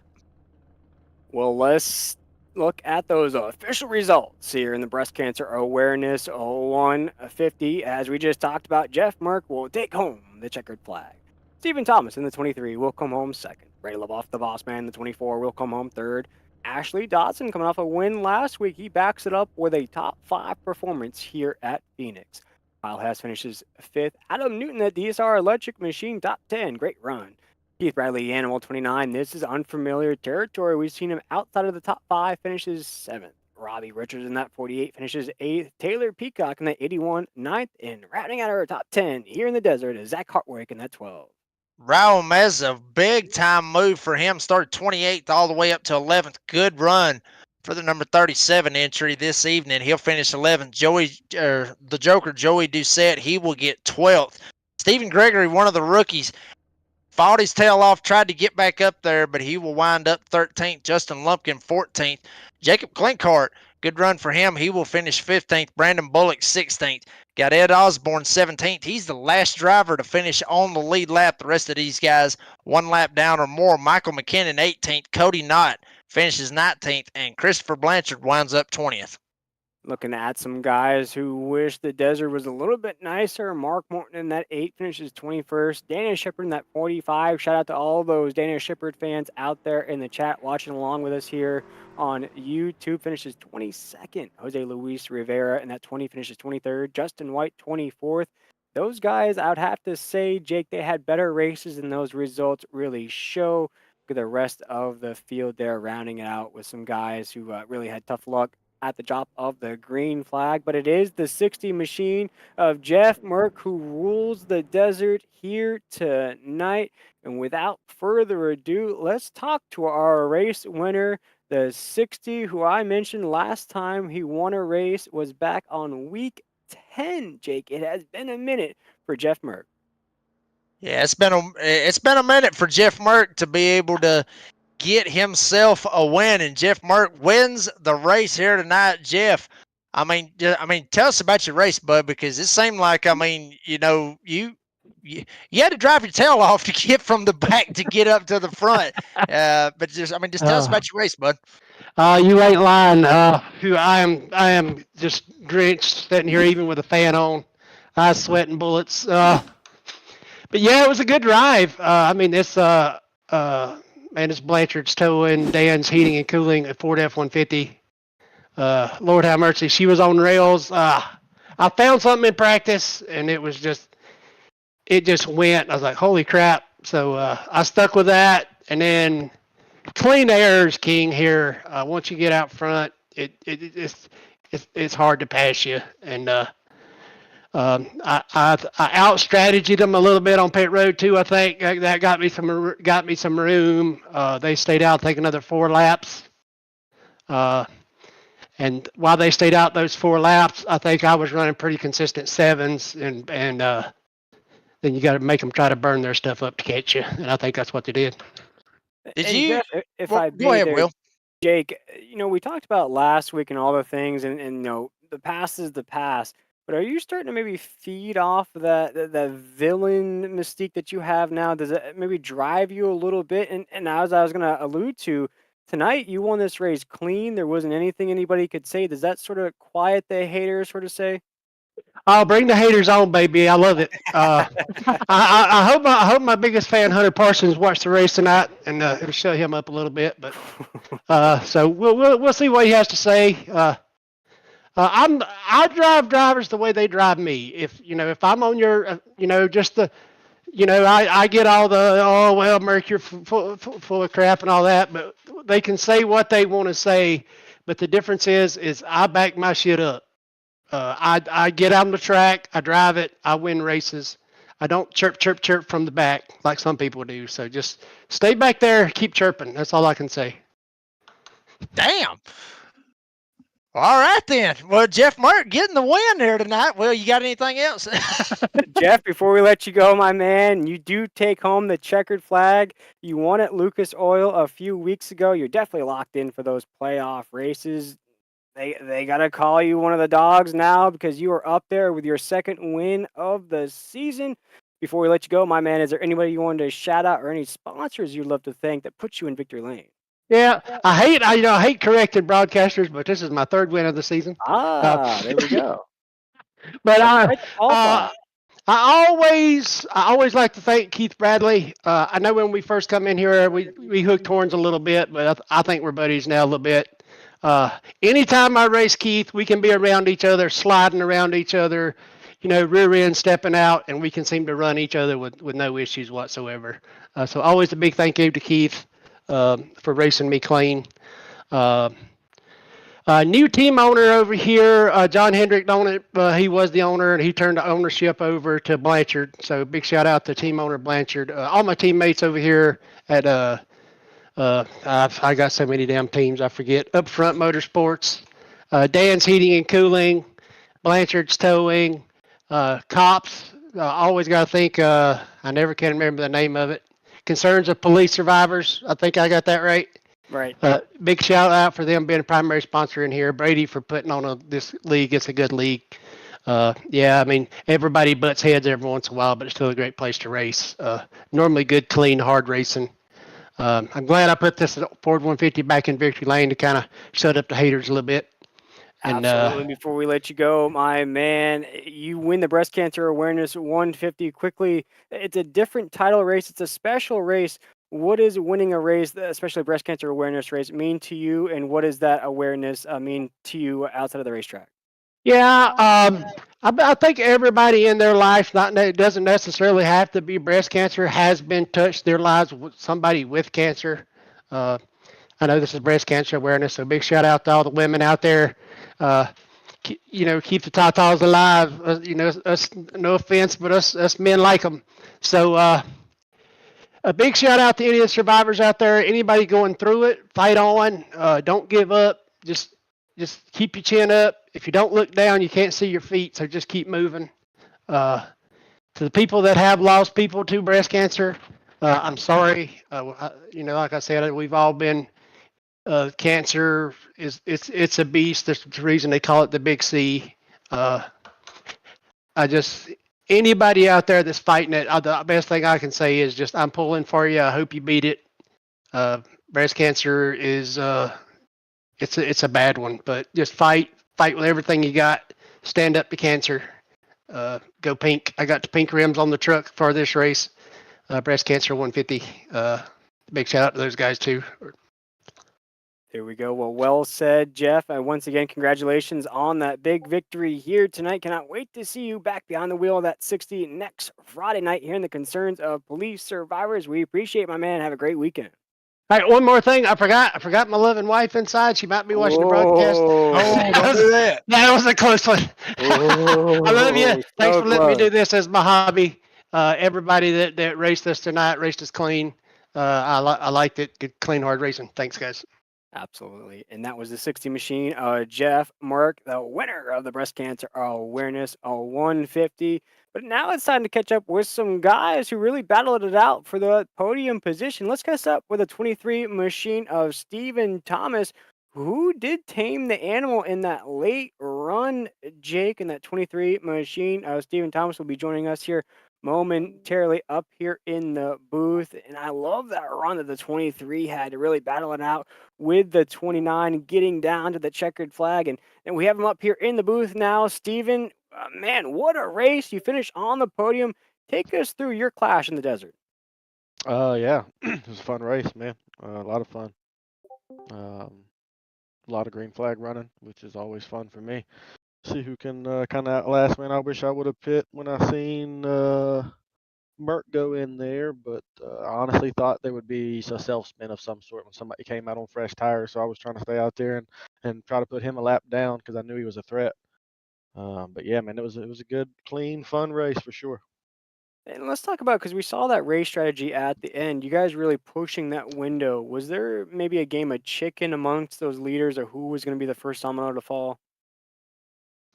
Well, let's look at those official results here in the breast cancer awareness 150. As we just talked about, Jeff Merck will take home the checkered flag. Stephen Thomas in the 23 will come home second. Ray LaBeouf, the boss man, in the 24 will come home third. Ashley Dodson coming off a win last week. He backs it up with a top 5 performance here at Phoenix. Kyle Hess finishes 5th. Adam Newton at DSR Electric Machine, top 10. Great run. Keith Bradley, Animal 29. This is unfamiliar territory. We've seen him outside of the top 5, finishes 7th. Robbie Richards in that 48 finishes 8th. Taylor Peacock in that 81, 9th. And rounding out our top 10 here in the desert is Zach Hartwick in that 12. Raul Meza, big time move for him. Started 28th all the way up to 11th. Good run for the number 37 entry this evening. He'll finish 11th. The Joker, Joey Doucette, he will get 12th. Stephen Gregory, one of the rookies, fought his tail off, tried to get back up there, but he will wind up 13th. Justin Lumpkin, 14th. Jacob Klinkart, good run for him. He will finish 15th. Brandon Bullock, 16th. Got Ed Osborne, 17th. He's the last driver to finish on the lead lap. The rest of these guys, one lap down or more. Michael McKinnon, 18th. Cody Knott finishes 19th. And Christopher Blanchard winds up 20th. Looking at some guys who wish the desert was a little bit nicer. Mark Morton in that 8 finishes 21st. Daniel Shepard in that 45. Shout out to all those Daniel Shepard fans out there in the chat watching along with us here on YouTube. Finishes 22nd. Jose Luis Rivera in that 20 finishes 23rd. Justin White 24th. Those guys, I would have to say, Jake, they had better races and those results really show. Look at the rest of the field there, rounding it out with some guys who really had tough luck at the top of the green flag, but it is the 60 machine of Jeff Merck who rules the desert here tonight. And without further ado, let's talk to our race winner, the 60, who I mentioned last time he won a race was back on week 10. Jake, it has been a minute for Jeff Merck. Yeah, it's been a minute for Jeff Merck to be able to get himself a win, and Jeff Merck wins the race here tonight. Jeff, I mean, tell us about your race, bud, because it seemed like, you had to drive your tail off to get from the back to get up to the front. But just tell us about your race, bud. You ain't lying. Who I am just drenched, sitting here even with a fan on, eyes sweating bullets. But yeah, it was a good drive. This Blanchard's towing, Dan's heating and cooling a Ford F-150. Lord have mercy, she was on rails. I found something in practice, and it just went. I was like, holy crap. So I stuck with that, and then clean air is king here. Once you get out front, it's hard to pass you. And I out strategied them a little bit on pit road too. I think that got me some room. They stayed out, I think, another 4 laps. And while they stayed out those 4 laps, I think I was running pretty consistent 7s, and then you got to make them try to burn their stuff up to catch you. And I think that's what they did. Did And you? Jeff, if Well, I go may ahead, there, Will. Jake, we talked about last week and all the things, and the past is the past. But are you starting to maybe feed off that villain mystique that you have now? Does it maybe drive you a little bit? And as I was going to allude to, tonight you won this race clean. There wasn't anything anybody could say. Does that sort of quiet the haters, sort of say? I'll bring the haters on, baby. I love it. I hope my biggest fan, Hunter Parsons, watched the race tonight, and it'll shut him up a little bit. But so we'll see what he has to say. I drive drivers the way they drive me. If I'm on your I get all the, oh well, Merc, you're full of crap and all that, but they can say what they want to say. But the difference is I back my shit up. I get out on the track, I drive it, I win races. I don't chirp, chirp, chirp from the back like some people do. So just stay back there, keep chirping. That's all I can say. Damn. All right then. Well, Jeff Merck getting the win here tonight. Well, you got anything else? Jeff, before we let you go, my man, you do take home the checkered flag. You won at Lucas Oil a few weeks ago. You're definitely locked in for those playoff races. They got to call you one of the dogs now because you are up there with your second win of the season. Before we let you go, my man, is there anybody you wanted to shout out or any sponsors you'd love to thank that puts you in victory lane? Yeah, I hate corrected broadcasters, but this is my 3rd win of the season. There we go. But I I always like to thank Keith Bradley. I know when we first come in here, we hooked horns a little bit, but I think we're buddies now a little bit. Anytime I race Keith, we can be around each other, sliding around each other, rear end stepping out, and we can seem to run each other with no issues whatsoever. So always a big thank you to Keith for racing me clean. New team owner over here, John Hendrick owned it. He was the owner, and he turned the ownership over to Blanchard. So big shout out to team owner Blanchard. All my teammates over here at I got so many damn teams I forget. Upfront Motorsports, Dan's Heating and Cooling, Blanchard's Towing, Cops. Always got to think. I never can remember the name of it. Concerns of Police Survivors. I think I got that right. Right. Big shout out for them being a primary sponsor in here. Brady for putting on this league. It's a good league. Yeah, I mean, everybody butts heads every once in a while, but it's still a great place to race. Normally good, clean, hard racing. I'm glad I put this Ford 150 back in victory lane to kind of shut up the haters a little bit. And Absolutely. Before we let you go, my man, you win the Breast Cancer Awareness 150 quickly. It's a different title race. It's a special race. What does winning a race, especially breast cancer awareness race, mean to you, and what does that awareness mean to you outside of the racetrack? yeah, I think everybody in their life, not it doesn't necessarily have to be breast cancer, has been touched their lives with somebody with cancer. Uh, I know this is breast cancer awareness, so big shout out to all the women out there. Uh, keep the tatas alive. Us, no offense, but us men like them. So a big shout out to any of the survivors out there. Anybody going through it, fight on. Don't give up. Just keep your chin up. If you don't look down, you can't see your feet. So just keep moving. To the people that have lost people to breast cancer, I'm sorry. Like I said, we've all been. Cancer it's a beast. That's the reason they call it the Big C. I just anybody out there that's fighting it, the best thing I can say is just I'm pulling for you. I hope you beat it. Breast cancer is it's a bad one, but just fight with everything you got. Stand up to cancer. Go pink. I got the pink rims on the truck for this race. Breast cancer 150. Big shout out to those guys too. There we go. Well said, Jeff. Once again, congratulations on that big victory here tonight. Cannot wait to see you back behind the wheel of that 60 next Friday night here in the Concerns of Police Survivors. We appreciate my man. Have a great weekend. All right, one more thing. I forgot my loving wife inside. She might be watching the broadcast. Don't do that. That was a close one. I love you. Thanks for letting me do this as my hobby. Everybody that raced us tonight raced us clean. I liked it. Good, clean, hard racing. Thanks, guys. Absolutely. And that was the 60 machine. Jeff Mark, the winner of the Breast Cancer Awareness 150. But now it's time to catch up with some guys who really battled it out for the podium position. Let's catch up with the 23 machine of Stephen Thomas, who did tame the animal in that late run. Jake, and that 23 machine of Stephen Thomas will be joining us here momentarily up here in the booth. And I love that run that the 23 had to really battle it out with the 29, getting down to the checkered flag. And we have him up here in the booth now. Steven, man, what a race. You finished on the podium. Take us through your clash in the desert. Yeah, it was a fun race, man. A lot of fun. A lot of green flag running, which is always fun for me. See who can kind of outlast, man. I wish I would have pit when I seen Merck go in there, but I honestly thought there would be a self spin of some sort when somebody came out on fresh tires. So I was trying to stay out there and try to put him a lap down because I knew he was a threat. But yeah, man, it was a good, clean, fun race for sure. And let's talk about, because we saw that race strategy at the end. You guys really pushing that window. Was there maybe a game of chicken amongst those leaders, or who was going to be the first domino to fall?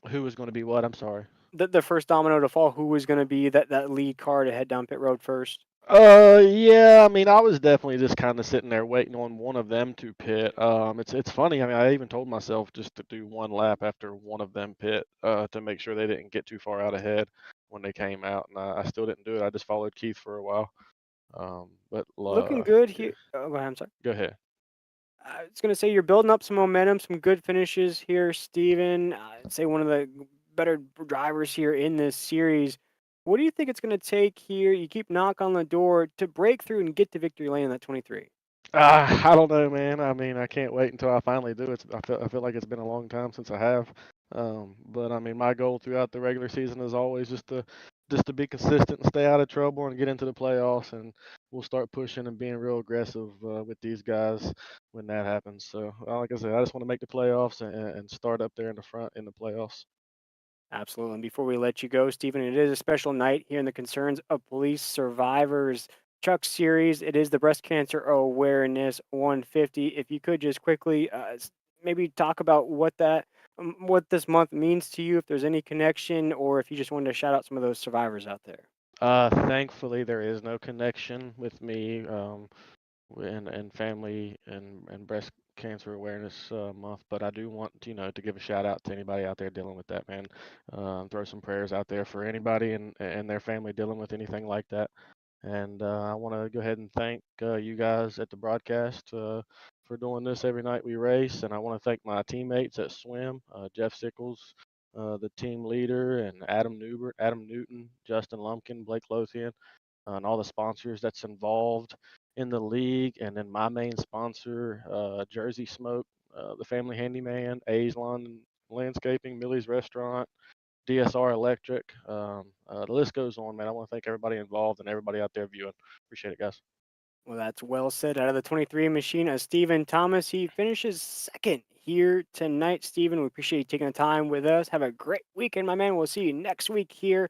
Who was going to be what? I'm sorry. The first domino to fall, who was going to be that lead car to head down pit road first? Yeah, I mean, I was definitely just kind of sitting there waiting on one of them to pit. It's funny. I mean, I even told myself just to do one lap after one of them pit, to make sure they didn't get too far out ahead when they came out, and I still didn't do it. I just followed Keith for a while. But Looking good yeah, here. Oh, go ahead, I'm sorry. go ahead. I was going to say you're building up some momentum, some good finishes here, Steven. I'd say one of the better drivers here in this series. What do you think it's going to take here? You keep knock on the door to break through and get to victory lane in that 23. I don't know, man. I mean, I can't wait until I finally do it. I feel like it's been a long time since I have. But I mean, my goal throughout the regular season is always just to just to be consistent and stay out of trouble and get into the playoffs, and we'll start pushing and being real aggressive with these guys when that happens. So, like I said, I just want to make the playoffs and start up there in the front in the playoffs. Absolutely. And before we let you go, Stephen, it is a special night here in the Concerns of Police Survivors Chuck Series. It is the Breast Cancer Awareness 150. If you could just quickly maybe talk about what this month means to you, if there's any connection, or if you just wanted to shout out some of those survivors out there. Thankfully, there is no connection with me and family and breast cancer awareness month, but I do want to give a shout out to anybody out there dealing with that, man. Throw some prayers out there for anybody and their family dealing with anything like that. And I want to go ahead and thank you guys at the broadcast for doing this every night we race. And I want to thank my teammates at Swim, Jeff Sickles, the team leader, and Adam Newbert, Adam Newton, Justin Lumpkin, Blake Lothian, and all the sponsors that's involved in the league. And then my main sponsor, Jersey Smoke, the Family Handyman, A's Lawn Landscaping, Millie's Restaurant, DSR Electric. The list goes on, man. I want to thank everybody involved and everybody out there viewing. Appreciate it, guys. Well, that's well said. Out of the 23 machine, Stephen Thomas, he finishes second here tonight. Stephen, we appreciate you taking the time with us. Have a great weekend, my man. We'll see you next week here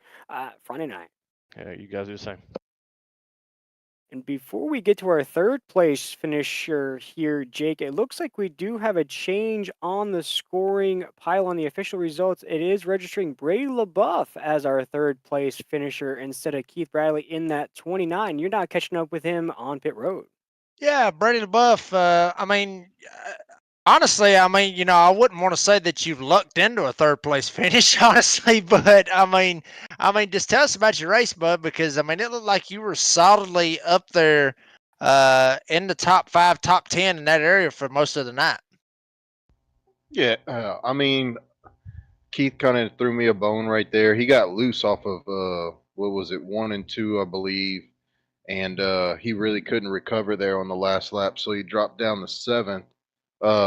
Friday night. Yeah, you guys do the same. And before we get to our third place finisher here, Jake, it looks like we do have a change on the scoring pile on the official results. It is registering Brady LaBeouf as our third place finisher instead of Keith Bradley in that 29. You're not catching up with him on pit road. Yeah, Brady LaBeouf. Honestly, I wouldn't want to say that you lucked into a third place finish, honestly, but just tell us about your race, bud, because it looked like you were solidly up there, in the top 5, top 10 in that area for most of the night. Yeah, Keith kind of threw me a bone right there. He got loose off of what was it, 1 and 2, I believe, and he really couldn't recover there on the last lap, so he dropped down to seventh,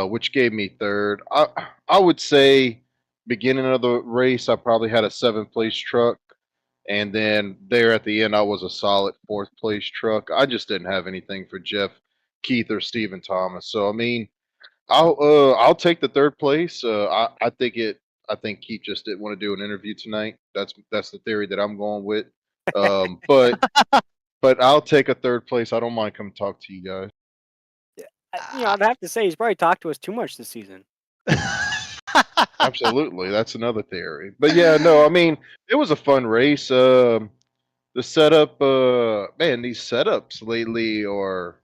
which gave me third. I would say beginning of the race, I probably had a seventh place truck, and then there at the end, I was a solid fourth place truck. I just didn't have anything for Jeff, Keith, or Stephen Thomas. So I'll take the third place. I think Keith just didn't want to do an interview tonight. That's the theory that I'm going with. But I'll take a third place. I don't mind coming talk to you guys. I'd have to say he's probably talked to us too much this season. Absolutely, that's another theory. But yeah, no, it was a fun race. The setup, man, these setups lately are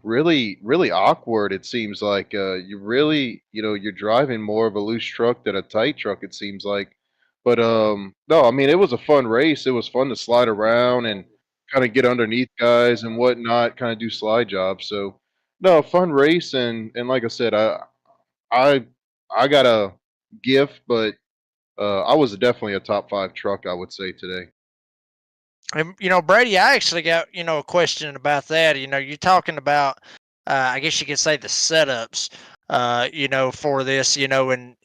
really, really awkward. It seems like you really, you're driving more of a loose truck than a tight truck. It seems like, but no, it was a fun race. It was fun to slide around and kind of get underneath guys and whatnot, kind of do slide jobs. So, no, fun race, and like I said, I I got a gift, but I was definitely a top 5 truck, I would say today. And Brady, I actually got a question about that. You're talking about, I guess you could say the setups, for this, and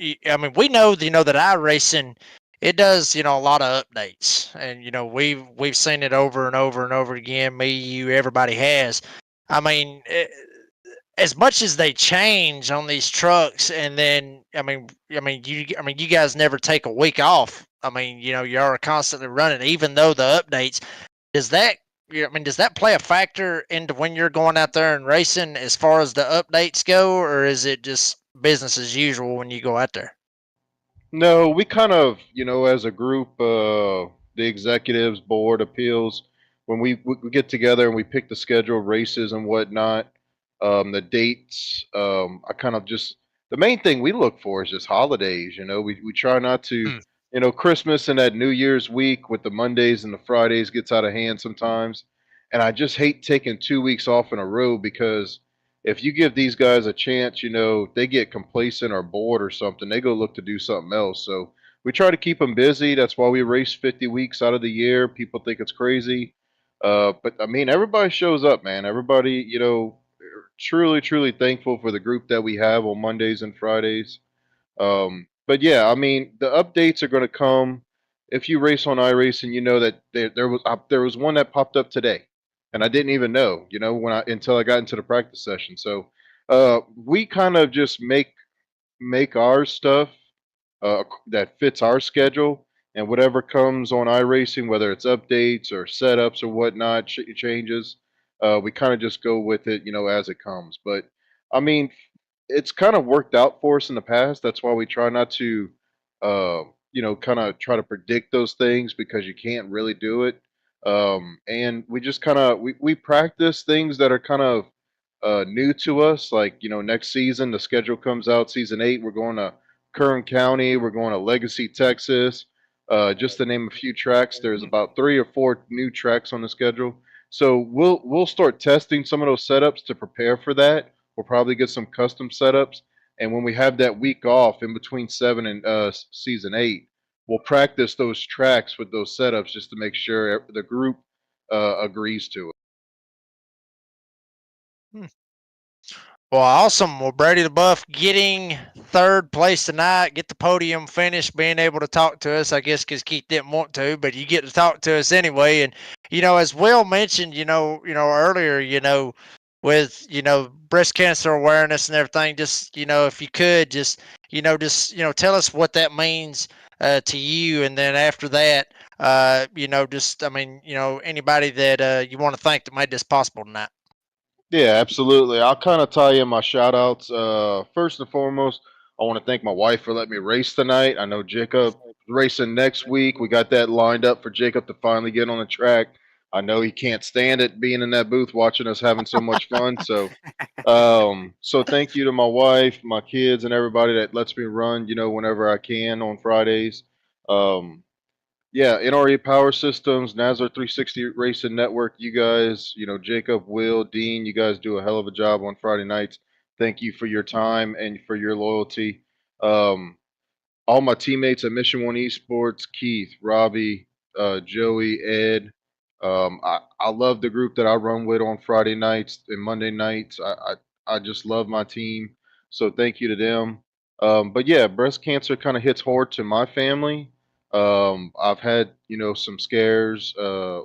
we know, that iRacing, it does, a lot of updates, and we've seen it over and over and over again. Me, you, everybody has. As much as they change on these trucks, and then you guys never take a week off. You are constantly running, even though the updates. Does that does that play a factor into when you're going out there and racing as far as the updates go, or is it just business as usual when you go out there? No, we kind of, as a group, the executives, board, appeals, when we get together and we pick the schedule of races and whatnot, the dates, I kind of just, the main thing we look for is just holidays. We try not to, Hmm. Christmas and that New Year's week with the Mondays and the Fridays gets out of hand sometimes. And I just hate taking 2 weeks off in a row because if you give these guys a chance, they get complacent or bored or something, they go look to do something else. So we try to keep them busy. That's why we race 50 weeks out of the year. People think it's crazy. But everybody shows up, man. Everybody, truly, truly thankful for the group that we have on Mondays and Fridays. But yeah, the updates are going to come. if you race on iRacing, you know that there was one that popped up today, and I didn't even know, when I until I got into the practice session. So we kind of just make our stuff that fits our schedule, and whatever comes on iRacing, whether it's updates or setups or whatnot, changes, we kind of just go with it, as it comes. But I mean, it's kind of worked out for us in the past. That's why we try not to, kind of try to predict those things because you can't really do it. And we just kind of we practice things that are kind of new to us. Like next season the schedule comes out, season 8. We're going to Kern County. We're going to Legacy, Texas. Just to name a few tracks, there's about 3 or 4 new tracks on the schedule. So we'll start testing some of those setups to prepare for that. We'll probably get some custom setups, and when we have that week off in between 7 and season 8, we'll practice those tracks with those setups just to make sure the group agrees to it. Hmm. Well, awesome. Well, Brady the Buff getting third place tonight, get the podium finish, being able to talk to us, I guess, because Keith didn't want to, but you get to talk to us anyway. And, as Will mentioned, earlier, with, breast cancer awareness and everything, just, if you could tell us what that means to you. And then after that, anybody that you want to thank that made this possible tonight. Yeah, absolutely. I'll kind of tie in my shout outs. First and foremost, I want to thank my wife for letting me race tonight. I know Jacob racing next week. We got that lined up for Jacob to finally get on the track. I know he can't stand it being in that booth watching us having so much fun. So thank you to my wife, my kids, and everybody that lets me run, whenever I can on Fridays. Um, yeah, NRA Power Systems, NASR 360 Racing Network. You guys, Jacob, Will, Dean, you guys do a hell of a job on Friday nights. Thank you for your time and for your loyalty. Um, all my teammates at Mission One Esports, Keith, Robbie, Joey, Ed. I love the group that I run with on Friday nights and Monday nights. I just love my team. So thank you to them. But yeah, breast cancer kind of hits hard to my family. I've had, some scares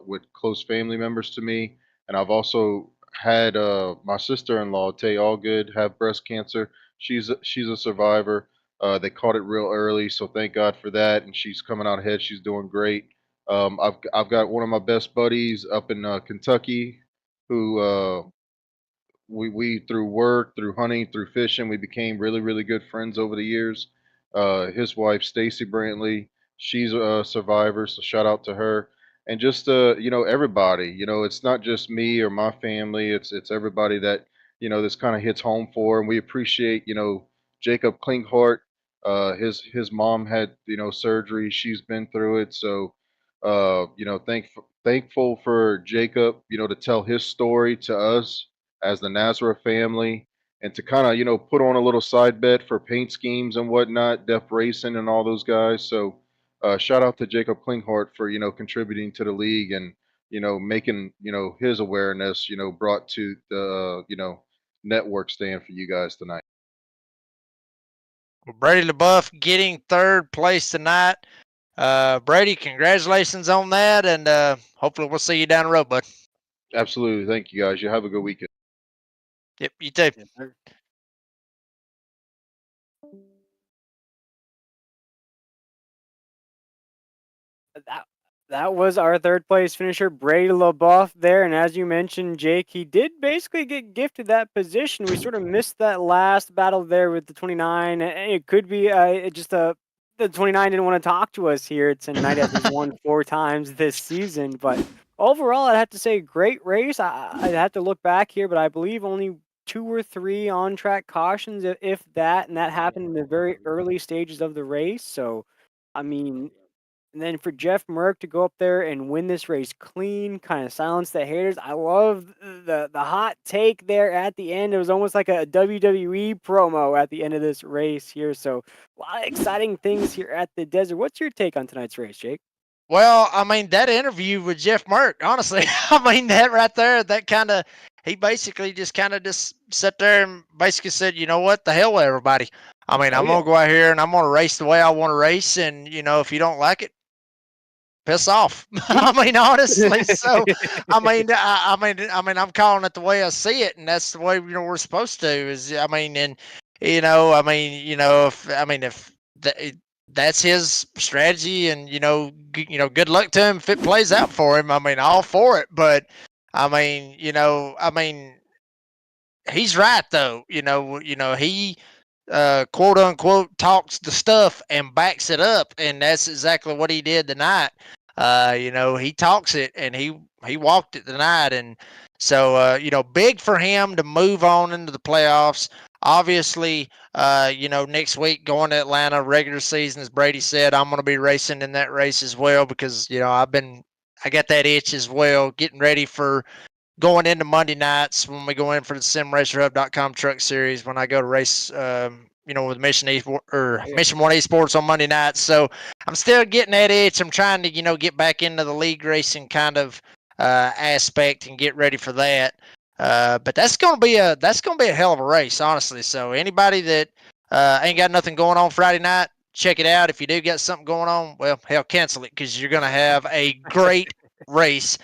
with close family members to me. And I've also had my sister-in-law, Tay Allgood, have breast cancer. She's a survivor. They caught it real early, so thank God for that. And she's coming out ahead. She's doing great. I've got one of my best buddies up in Kentucky, who we through work, through hunting, through fishing, we became really really good friends over the years. His wife Stacy Brantley, she's a survivor, so shout out to her. And just everybody. It's not just me or my family. It's everybody that this kind of hits home for, and we appreciate Jacob Klinghart. His mom had surgery. She's been through it, so thankful for Jacob, to tell his story to us as the Nazareth family, and to kind of put on a little side bet for paint schemes and whatnot, Def Racing and all those guys. So shout out to Jacob Klinghart for contributing to the league and making his awareness brought to the network stand for you guys tonight. Well, Brady LaBeouf getting third place tonight. Brady, congratulations on that, and hopefully we'll see you down the road, bud. Absolutely, thank you guys. You have a good weekend. Yep, you too. Yes, sir. That that was our third place finisher, Brady LaBeouf there. And as you mentioned, Jake, he did basically get gifted that position. We sort of missed that last battle there with the 29. It could be just the 29 didn't want to talk to us here tonight after he's won 4 times this season. But overall, I'd have to say great race. I'd have to look back here, but I believe only 2 or 3 on track cautions, if that, and that happened in the very early stages of the race. So, I mean, and then for Jeff Merck to go up there and win this race clean, kind of silence the haters. I love the hot take there at the end. It was almost like a WWE promo at the end of this race here. So a lot of exciting things here at the desert. What's your take on tonight's race, Jake? Well, that interview with Jeff Merck, honestly, that right there, he basically just sat there and basically said, you know what, the hell with everybody. I'm going to go out here and I'm going to race the way I want to race. And, if you don't like it, piss off. I mean, honestly. So, I'm calling it the way I see it, and that's the way we're supposed to. If that's his strategy, and good luck to him if it plays out for him. I mean, all for it, but he's right though. He quote unquote talks the stuff and backs it up, and that's exactly what he did tonight. He talks it and he walked it tonight, and so big for him to move on into the playoffs. Obviously, next week going to Atlanta, regular season, as Brady said, I'm going to be racing in that race as well because I got that itch as well, getting ready for going into Monday nights when we go in for the simracerhub.com truck series when I go to race with Mission Mission One Esports on Monday nights. So I'm still getting that itch. I'm trying to get back into the league racing kind of aspect and get ready for that. But that's gonna be a hell of a race, honestly. So anybody that ain't got nothing going on Friday night, check it out. If you do get something going on, well, hell, cancel it because you're gonna have a great race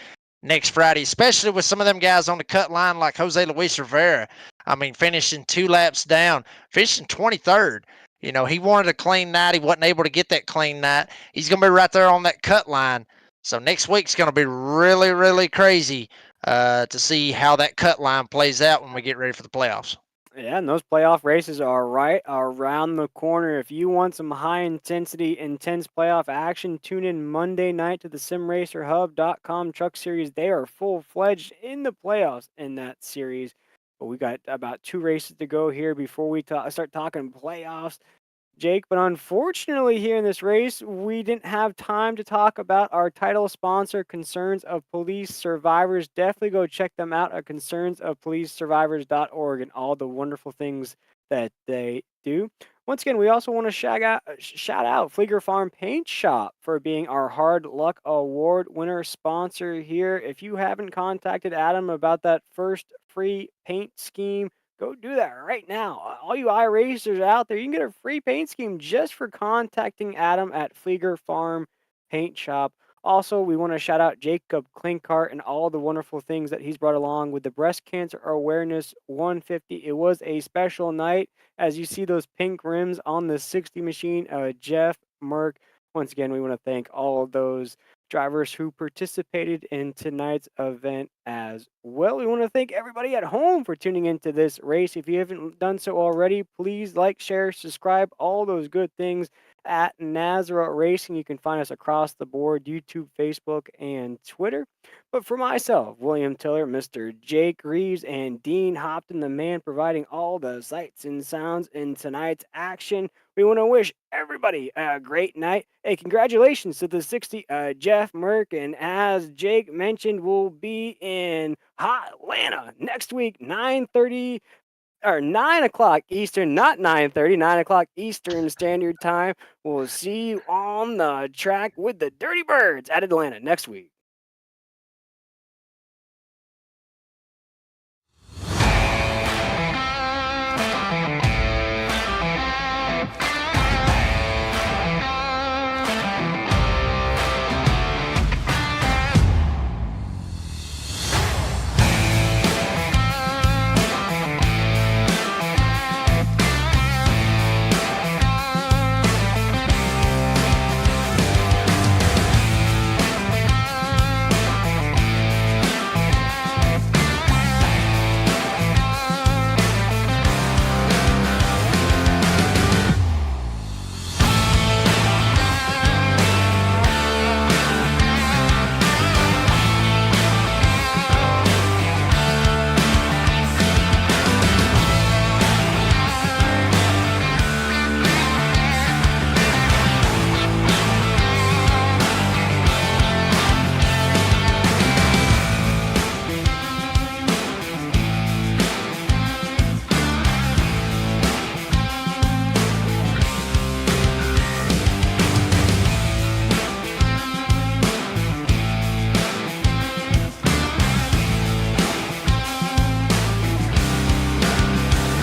next Friday, especially with some of them guys on the cut line like Jose Luis Rivera. I mean, finishing 2 laps down, finishing 23rd. He wanted a clean night. He wasn't able to get that clean night. He's going to be right there on that cut line. So next week's going to be really, really crazy to see how that cut line plays out when we get ready for the playoffs. Yeah, and those playoff races are right around the corner. If you want some high intensity, intense playoff action, tune in Monday night to the simracerhub.com truck series. They are full fledged in the playoffs in that series. But we got about 2 races to go here before we start talking playoffs. Jake, but unfortunately here in this race, we didn't have time to talk about our title sponsor, Concerns of Police Survivors. Definitely go check them out at concernsofpolicesurvivors.org and all the wonderful things that they do. Once again, we also want to shout out Flieger Farm Paint Shop for being our Hard Luck Award winner sponsor here. If you haven't contacted Adam about that first free paint scheme, go do that right now. All you iRacers out there, you can get a free paint scheme just for contacting Adam at Flieger Farm Paint Shop. Also, we want to shout out Jacob Klinkart and all the wonderful things that he's brought along with the Breast Cancer Awareness 150. It was a special night. As you see those pink rims on the 60 machine, Jeff, Merck. Once again, we want to thank all of those drivers who participated in tonight's event as well. We want to thank everybody at home for tuning into this race. If you haven't done so already, please like, share, subscribe, all those good things at Nazareth Racing. You can find us across the board, YouTube, Facebook, and Twitter. But for myself, William Tiller, Mr. Jake Reeves, and Dean Hopton, the man providing all the sights and sounds in tonight's action, we want to wish everybody a great night. Hey, congratulations to the 60 Jeff Merck. And as Jake mentioned, we'll be in hot Atlanta next week, 9:30 or 9 o'clock Eastern, not 9:30, 9 o'clock Eastern Standard Time. We'll see you on the track with the Dirty Birds at Atlanta next week.